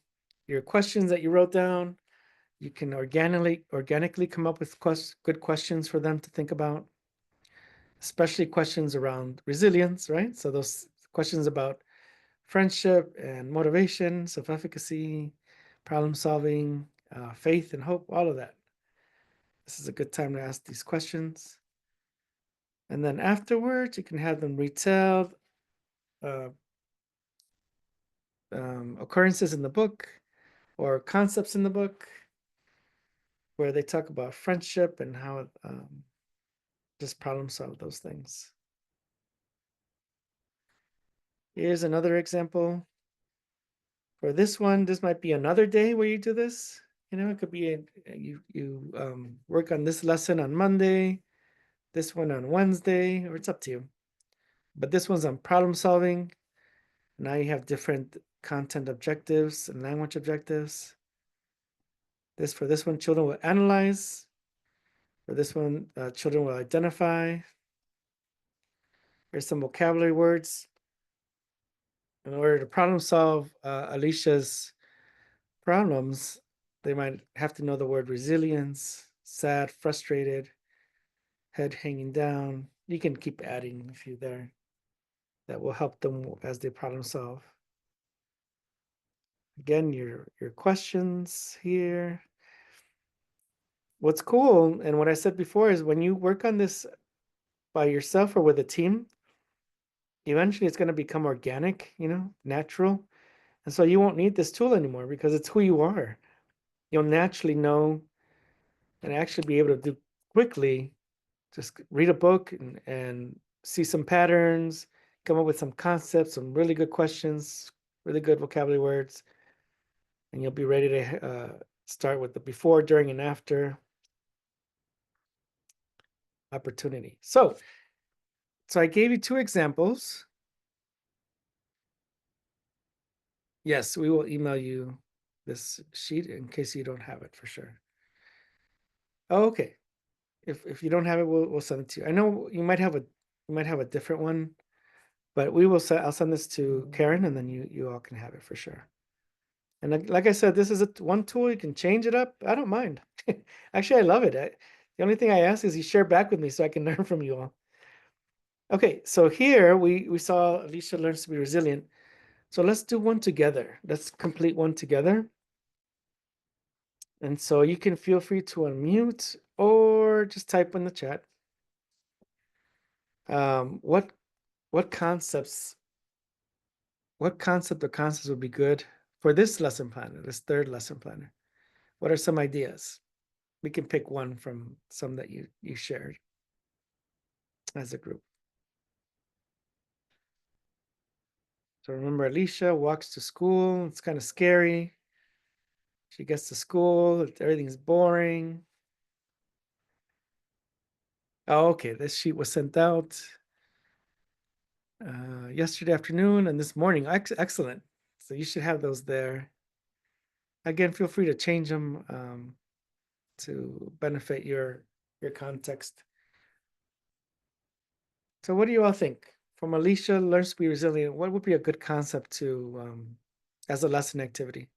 your questions that you wrote down. You can organically come up with good questions for them to think about, especially questions around resilience, right? So those questions about friendship and motivation, self-efficacy, problem solving, faith and hope, all of that. This is a good time to ask these questions. And then afterwards, you can have them retell occurrences in the book or concepts in the book where they talk about friendship and how just problem solve those things. Here's another example. For this one, this might be another day where you do this. It could be you work on this lesson on Monday, this one on Wednesday, or it's up to you. But this one's on problem solving. Now you have different content objectives and language objectives. For this one, children will analyze. For this one, children will identify. Here's some vocabulary words. In order to problem solve Alicia's problems, they might have to know the word resilience, sad, frustrated, head hanging down. You can keep adding a few there that will help them as they problem solve. Again, your questions here. What's cool, and what I said before, is when you work on this by yourself or with a team, eventually it's going to become organic, natural. And so you won't need this tool anymore because it's who you are. You'll naturally know and actually be able to do quickly, just read a book and see some patterns, come up with some concepts, some really good questions, really good vocabulary words, and you'll be ready to start with the before, during, and after opportunity. So I gave you 2 examples. Yes, we will email you this sheet in case you don't have it for sure. Oh, okay. If you don't have it, we'll send it to you. I know you might have a different one, but I'll send this to Karen, and then you all can have it for sure. And like I said, this is one tool. You can change it up. I don't mind. Actually, I love it. The only thing I ask is you share back with me so I can learn from you all. Okay, so here we saw Alicia Learns to Be Resilient. So let's do one together. Let's complete one together. And so you can feel free to unmute or just type in the chat. What concepts, what concept or concepts would be good for this lesson planner, this third lesson planner? What are some ideas? We can pick one from some that you shared as a group. So remember, Alicia walks to school. It's kind of scary. She gets to school, everything's boring. Oh, okay, this sheet was sent out yesterday afternoon and this morning. Excellent. So you should have those there. Again, feel free to change them to benefit your context. So what do you all think? From Alicia, learns to be resilient, what would be a good concept to as a lesson activity?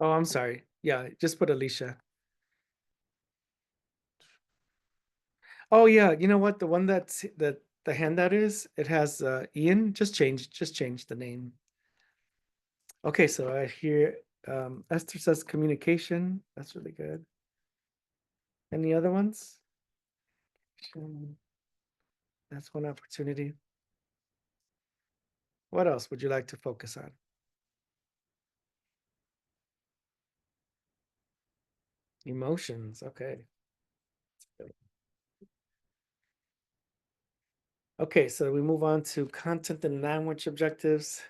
Oh, I'm sorry. Yeah, just put Alicia. Oh yeah, you know what? The one that's the handout is, it has Ian. Just change the name. Okay, so I hear Esther says communication. That's really good. Any other ones? That's one opportunity. What else would you like to focus on? Emotions. Okay. Okay, so we move on to content and language objectives.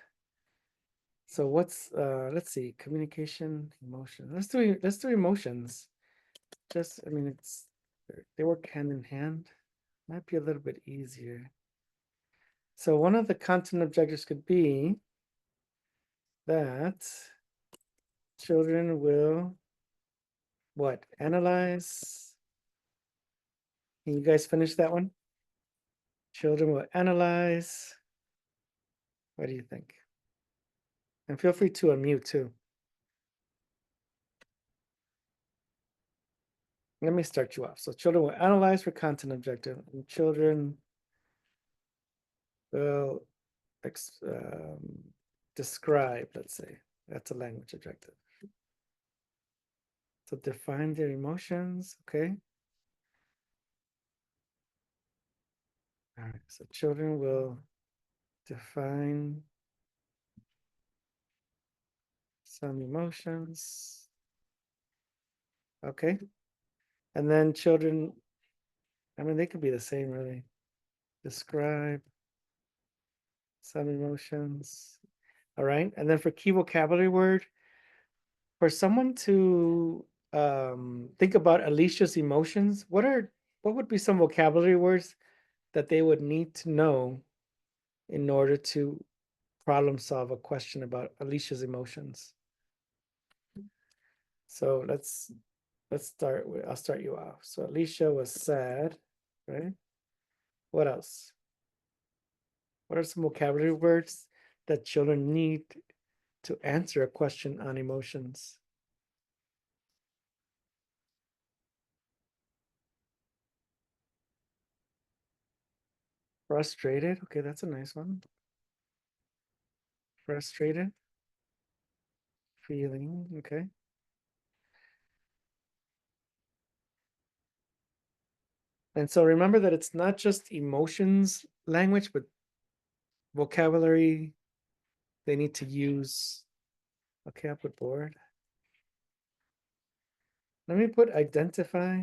So what's let's see, communication, emotion. Let's do emotions. Just I mean they work hand in hand. Might be a little bit easier. So one of the content objectives could be that children will what? Analyze. Can you guys finish that one? Children will analyze. What do you think? And feel free to unmute too. Let me start you off. So children will analyze for content objective, and children will describe, let's say. That's a language objective. So define their emotions, okay? All right, so children will define some emotions. Okay. And then children, I mean, they could be the same, really. Describe some emotions. All right. And then for key vocabulary word, for someone to think about Alicia's emotions, what would be some vocabulary words that they would need to know in order to problem solve a question about Alicia's emotions? So let's start with, I'll start you off. So Alicia was sad, right? What else? What are some vocabulary words that children need to answer a question on emotions? Frustrated. Okay, that's a nice one. Frustrated. Feeling. Okay. And so remember that it's not just emotions language, but vocabulary they need to use. Okay, I'll put bored. Let me put identify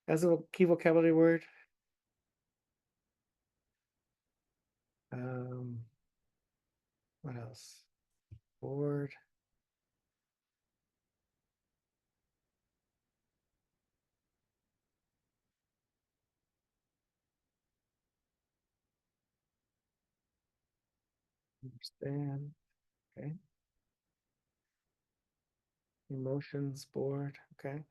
as a key vocabulary word. What else? Bored. Understand. Okay. Emotions, bored. Okay.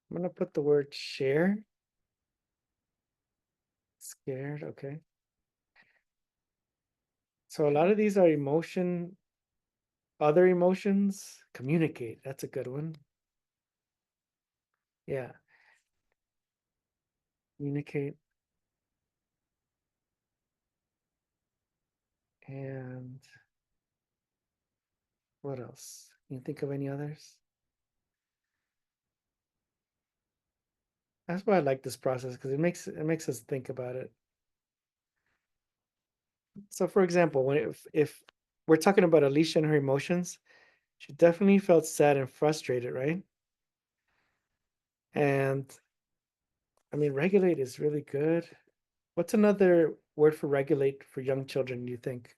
I'm gonna put the word share. Scared. Okay. So a lot of these are other emotions. Communicate, that's a good one. Yeah. Communicate. And what else? Can you think of any others? That's why I like this process, because it makes us think about it. So for example, if we're talking about Alicia and her emotions, she definitely felt sad and frustrated, right? And I mean, regulate is really good. What's another word for regulate for young children, do you think?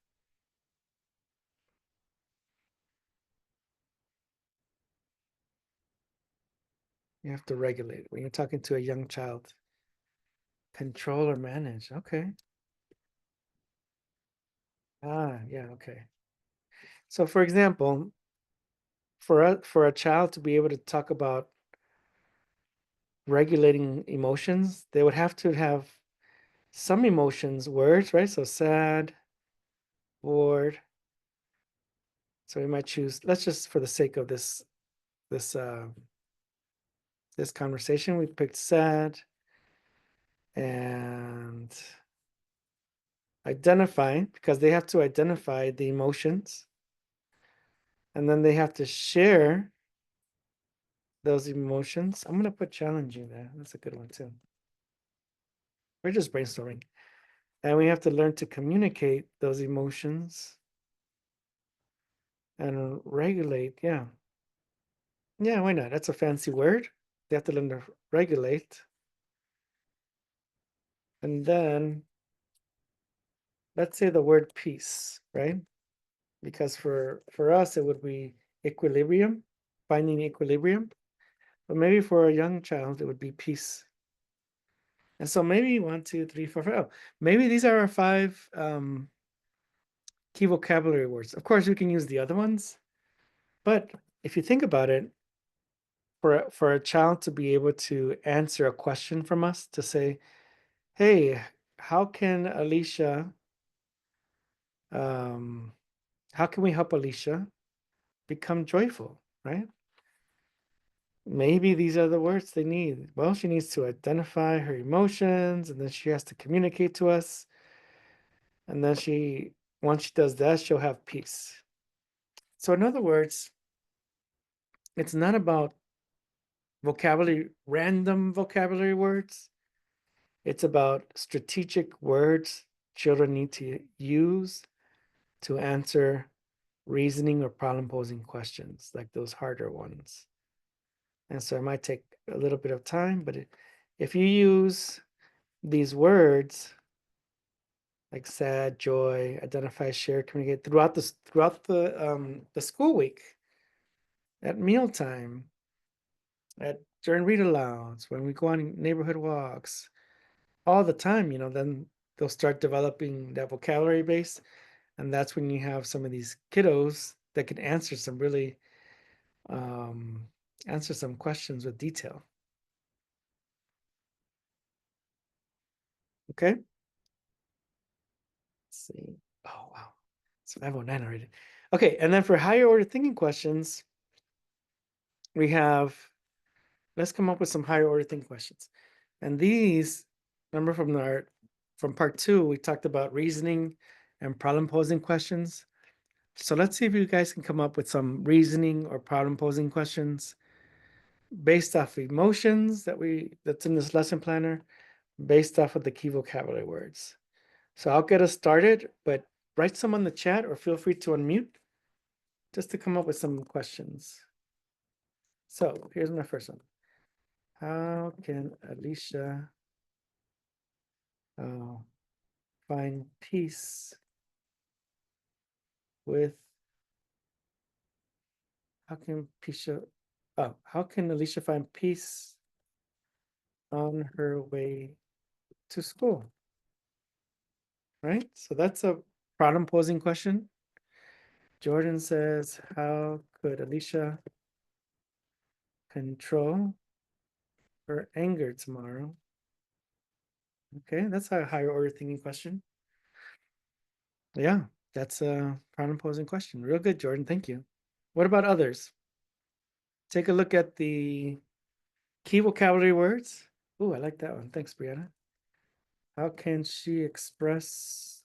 You have to regulate when you're talking to a young child. Control or manage. Okay. Ah, yeah, okay. So for example, for a child to be able to talk about regulating emotions, they would have to have some emotions, words, right? So sad, bored. So we might choose, let's just for the sake of this this conversation, we picked sad and identify, because they have to identify the emotions. And then they have to share those emotions. I'm gonna put challenging there. That's a good one too. We're just brainstorming. And we have to learn to communicate those emotions and regulate. Yeah. Yeah, why not? That's a fancy word. They have to learn to regulate. And then let's say the word peace, right? Because for us it would be equilibrium, finding equilibrium. But maybe for a young child it would be peace. And so maybe 1, 2, 3, 4, 5. Oh, maybe these are our 5 key vocabulary words. Of course, we can use the other ones, but if you think about it, for a child to be able to answer a question from us, to say, "Hey, how can Alicia? Um, how can we help Alicia become joyful?" Right? Maybe these are the words they need. Well, she needs to identify her emotions, and then she has to communicate to us. And then once she does that, she'll have peace. So in other words, it's not about random vocabulary words. It's about strategic words children need to use to answer reasoning or problem posing questions, like those harder ones. And so it might take a little bit of time, but if you use these words like sad, joy, identify, share, communicate throughout the school week, at mealtime, during read alouds, when we go on neighborhood walks, all the time, then they'll start developing that vocabulary base. And that's when you have some of these kiddos that can answer some questions with detail. Okay. Let's see. Oh, wow. It's 5:09 already. Okay. And then for higher order thinking questions, let's come up with some higher order thinking questions. And these, remember from part 2, we talked about reasoning and problem posing questions. So let's see if you guys can come up with some reasoning or problem posing questions based off emotions that's in this lesson planner, based off of the key vocabulary words. So I'll get us started, but write some on the chat or feel free to unmute just to come up with some questions. So here's my first one. How can Alicia find peace with how can Alicia find peace on her way to school? Right? So that's a problem posing question. Jordan says, how could Alicia control her anger tomorrow? Okay, that's a higher order thinking question. Yeah, That's a problem posing question. Real good, Jordan. Thank you. What about others? Take a look at the key vocabulary words. Ooh, I like that one. Thanks, Brianna. How can she express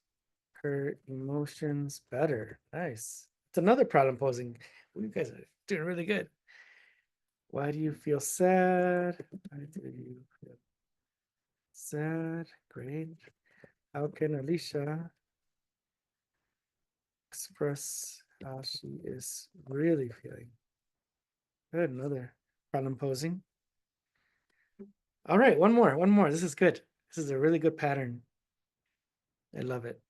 her emotions better? Nice. It's another problem posing. You guys are doing really good. Why do you feel sad? Why do you feel sad? Great. How can Alicia express how she is really feeling? Good. Another problem posing. All right, one more. This is good. This is a really good pattern. I love it.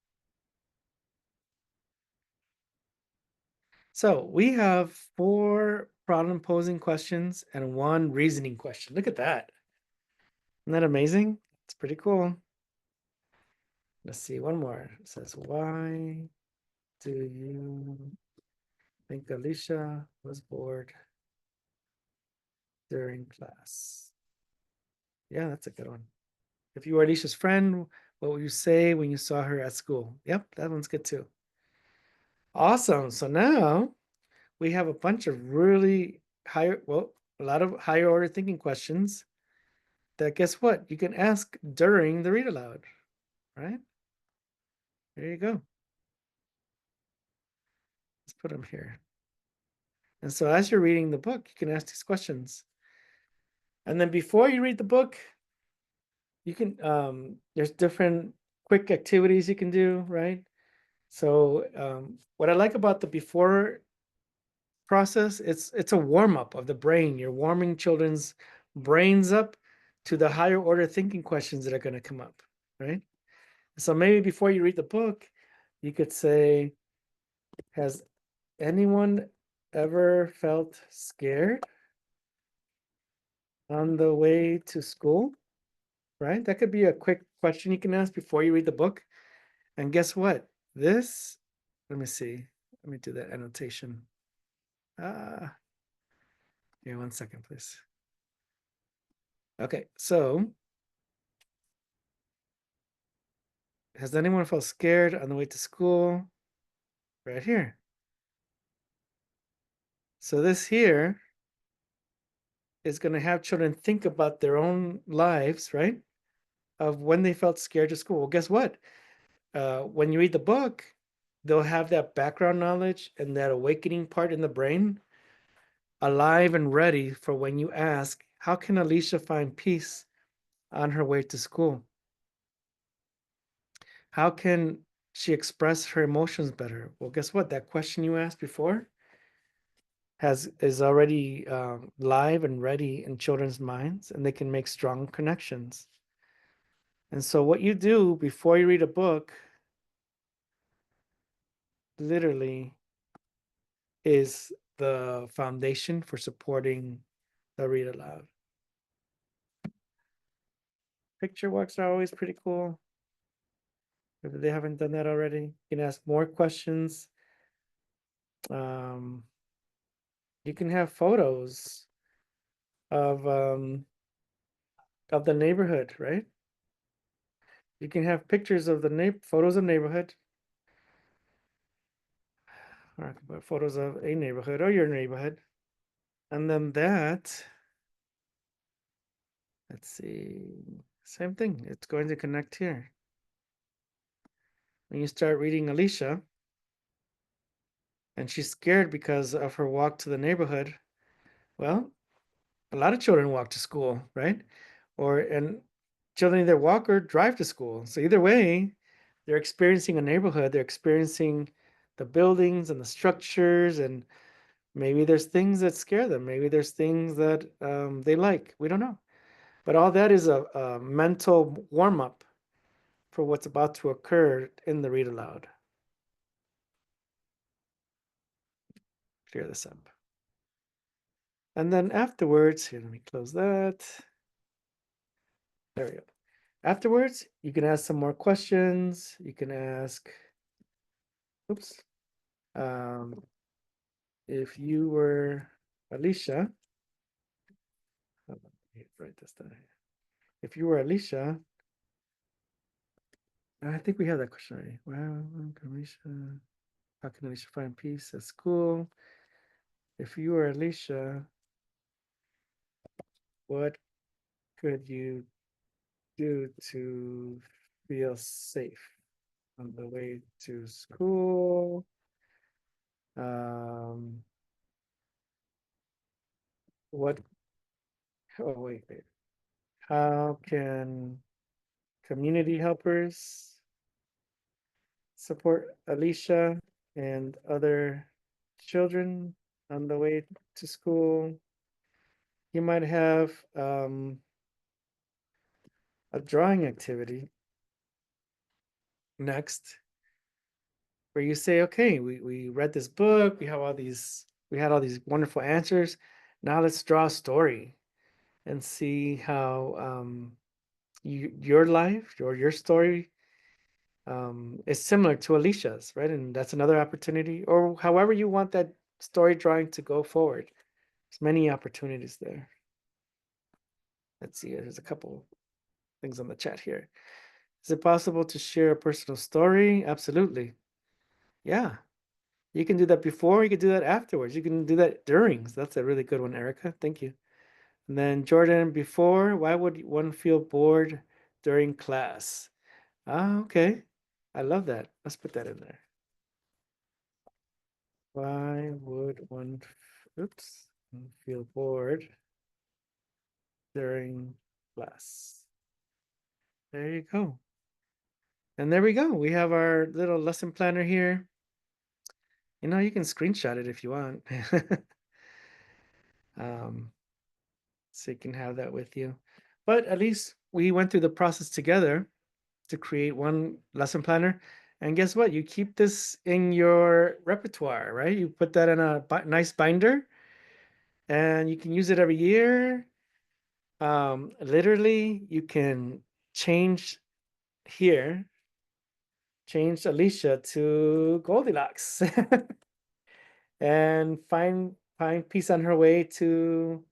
So we have 4 problem posing questions and 1 reasoning question. Look at that. Isn't that amazing? It's pretty cool. Let's see, one more. It says, why do you think Alicia was bored during class? Yeah, that's a good one. If you were Alicia's friend, what would you say when you saw her at school? Yep, that one's good too. Awesome. So now we have a bunch of really higher, well, a lot of higher order thinking questions that guess what? You can ask during the read aloud, right? There you go. Let's put them here. And so as you're reading the book, you can ask these questions. And then before you read the book, you can, there's different quick activities you can do, right? So what I like about the before process, it's a warm up of the brain. You're warming children's brains up to the higher order thinking questions that are going to come up, right? So maybe before you read the book, you could say, has anyone ever felt scared on the way to school? Right? That could be a quick question you can ask before you read the book. And guess what? This, let me see. Let me do that annotation. Here, 1 second, please. Okay, so has anyone felt scared on the way to school? Right here. So this here is going to have children think about their own lives, right? Of when they felt scared to school. Well, guess what? When you read the book, they'll have that background knowledge and that awakening part in the brain alive and ready for when you ask, how can Alicia find peace on her way to school? How can she express her emotions better? Well, guess what? That question you asked before is already live and ready in children's minds, and they can make strong connections. And so what you do before you read a book literally is the foundation for supporting the read aloud. Picture walks are always pretty cool. If they haven't done that already, you can ask more questions. You can have photos of the neighborhood, right? You can have pictures of the photos of neighborhood, or photos of a neighborhood or your neighborhood, and then that. Let's see, same thing. It's going to connect here. When you start reading Alicia, and she's scared because of her walk to the neighborhood, well, a lot of children walk to school, right? And children either walk or drive to school. So either way, they're experiencing a neighborhood, they're experiencing the buildings and the structures, and maybe there's things that scare them. Maybe there's things that they like. We don't know. But all that is a mental warm up for what's about to occur in the read aloud. Clear this up. And then afterwards, here, let me close that. There we go. Afterwards, you can ask some more questions. You can ask, oops, if you were Alicia, hold on, let me write this down here. If you were Alicia, I think we have that question already. Wow, how can Alicia find peace at school? If you were Alicia, what could you do to feel safe on the way to school? What? Oh, wait. How can community helpers support Alicia and other children on the way to school? You might have a drawing activity next where you say, okay, we read this book, we had all these wonderful answers. Now let's draw a story and see how your life or your story is similar to Alicia's, right? And that's another opportunity, or however you want that story drawing to go forward. There's many opportunities there. Let's see, there's a couple things on the chat here. Is it possible to share a personal story? Absolutely. Yeah. You can do that before, you can do that afterwards. You can do that during. So that's a really good one, Erica. Thank you. And then Jordan, before, why would one feel bored during class? Ah, okay. I love that. Let's put that in there. Why would one, feel bored during class? There you go. And there we go. We have our little lesson planner here. You know, you can screenshot it if you want. So you can have that with you. But at least we went through the process together to create one lesson planner. And guess what? You keep this in your repertoire, right? You put that in a nice binder and you can use it every year. Literally, you can change here, change Alicia to Goldilocks and find peace on her way to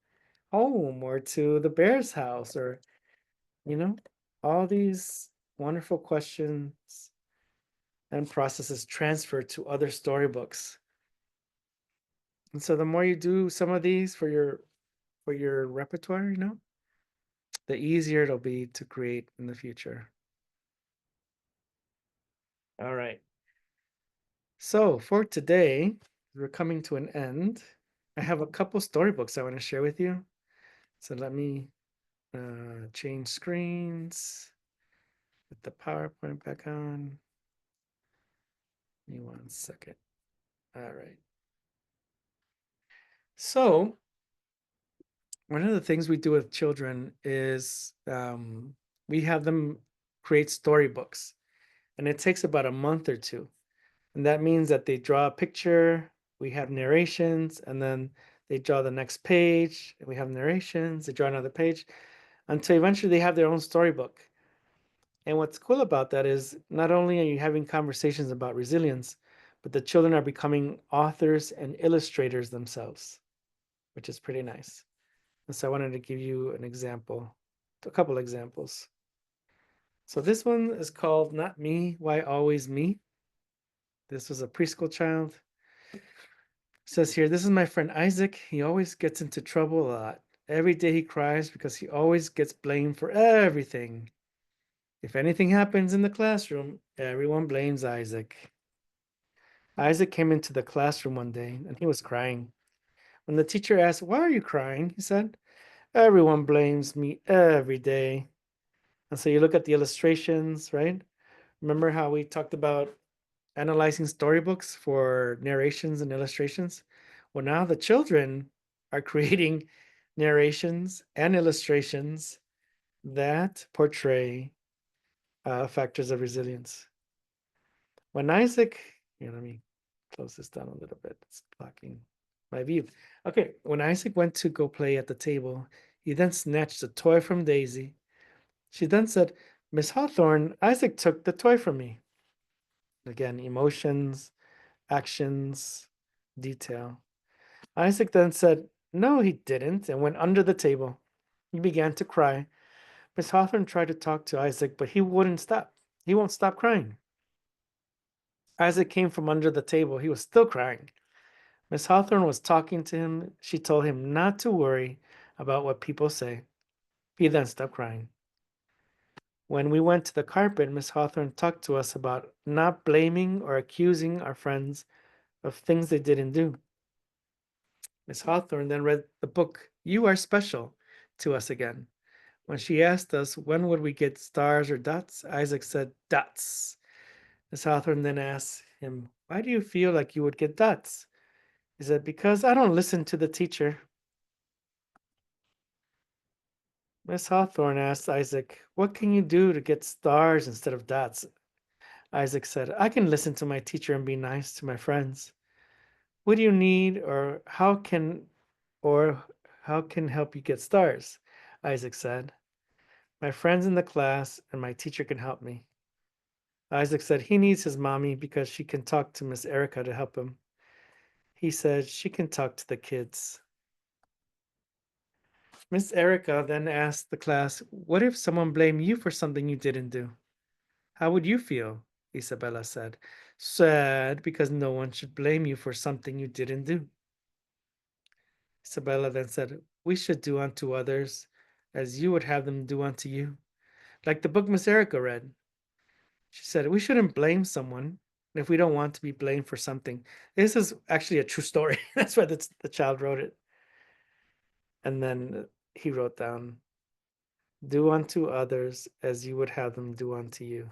home or to the bear's house, or all these wonderful questions and processes transfer to other storybooks. And so the more you do some of these for your repertoire, the easier it'll be to create in the future. All right. So for today, we're coming to an end. I have a couple storybooks I want to share with you. So let me change screens, put the PowerPoint back on. Give me 1 second. All right. So one of the things we do with children is we have them create storybooks, and it takes about a month or two. And that means that they draw a picture, we have narrations, and then they draw the next page, and we have narrations, they draw another page, until eventually they have their own storybook. And what's cool about that is not only are you having conversations about resilience, but the children are becoming authors and illustrators themselves, which is pretty nice. And so I wanted to give you an example, a couple examples. So this one is called Not Me, Why Always Me? This was a preschool child. It says here, this is my friend Isaac. He always gets into trouble a lot. Every day he cries because he always gets blamed for everything. If anything happens in the classroom, everyone blames Isaac. Isaac came into the classroom one day and he was crying. When the teacher asked, why are you crying? He said, everyone blames me every day. And so you look at the illustrations, right? Remember how we talked about analyzing storybooks for narrations and illustrations? Well, now the children are creating narrations and illustrations that portray factors of resilience. When Isaac, let me close this down a little bit. It's blocking my view. Okay, when Isaac went to go play at the table, he then snatched a toy from Daisy. She then said, Miss Hawthorne, Isaac took the toy from me. Again, emotions, actions, detail. Isaac then said, no, he didn't, and went under the table. He began to cry. Miss Hawthorne tried to talk to Isaac, but he wouldn't stop. He won't stop crying. Isaac came from under the table. He was still crying. Miss Hawthorne was talking to him. She told him not to worry about what people say. He then stopped crying. When we went to the carpet, Miss Hawthorne talked to us about not blaming or accusing our friends of things they didn't do. Miss Hawthorne then read the book You Are Special to us again. When she asked us when would we get stars or dots, Isaac said dots. Miss Hawthorne then asked him, why do you feel like you would get dots? He said, because I don't listen to the teacher. Miss Hawthorne asked Isaac, what can you do to get stars instead of dots? Isaac said, I can listen to my teacher and be nice to my friends. What do you need or how can help you get stars? Isaac said, my friends in the class and my teacher can help me. Isaac said he needs his mommy because she can talk to Miss Erica to help him. He said she can talk to the kids. Miss Erica then asked the class, what if someone blamed you for something you didn't do? How would you feel? Isabella said. Sad, because no one should blame you for something you didn't do. Isabella then said, we should do unto others as you would have them do unto you. Like the book Miss Erica read. She said, we shouldn't blame someone if we don't want to be blamed for something. This is actually a true story. That's why the child wrote it. And then he wrote down, do unto others as you would have them do unto you.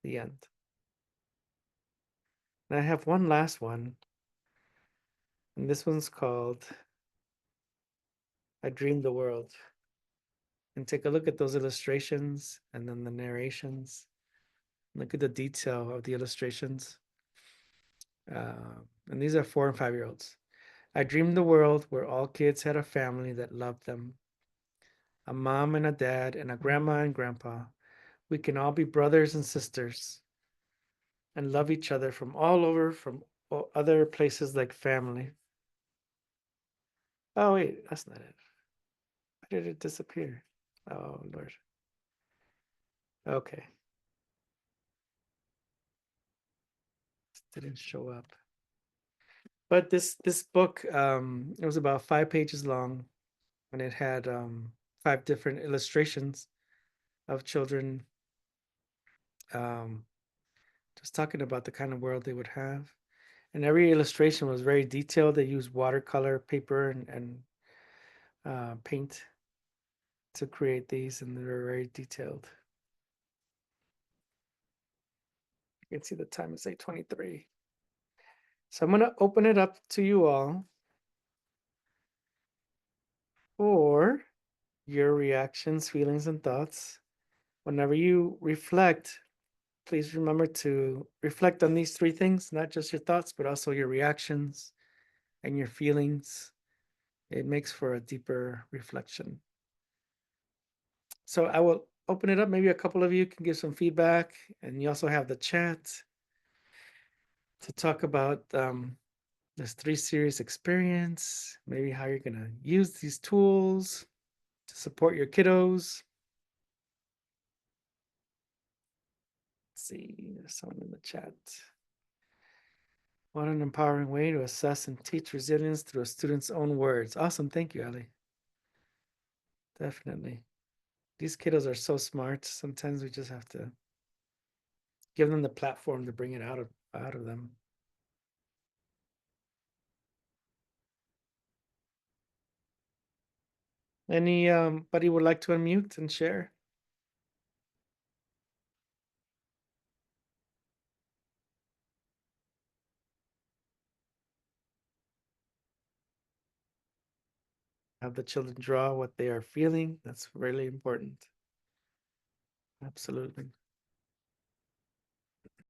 The end. And I have one last one. And this one's called I Dreamed the World. And take a look at those illustrations and then the narrations. Look at the detail of the illustrations. And these are 4 and 5-year-olds. I dreamed the world where all kids had a family that loved them. A mom and a dad and a grandma and grandpa. We can all be brothers and sisters and love each other from all over, from other places like family. Oh, wait, that's not it. Why did it disappear? Oh, Lord. Okay. It didn't show up. But this book, it was about 5 pages long, and it had 5 different illustrations of children just talking about the kind of world they would have. And every illustration was very detailed. They used watercolor paper and paint to create these, and they were very detailed. You can see the time is 8:23. So I'm going to open it up to you all for your reactions, feelings, and thoughts. Whenever you reflect, please remember to reflect on these 3 things, not just your thoughts, but also your reactions and your feelings. It makes for a deeper reflection. So I will open it up. Maybe a couple of you can give some feedback, and you also have the chat to talk about this 3 series experience, maybe how you're going to use these tools to support your kiddos. Let's see, there's someone in the chat. What an empowering way to assess and teach resilience through a student's own words. Awesome. Thank you, Ali. Definitely. These kiddos are so smart. Sometimes we just have to give them the platform to bring it out of them. Anybody would like to unmute and share? Have the children draw what they are feeling. That's really important. Absolutely.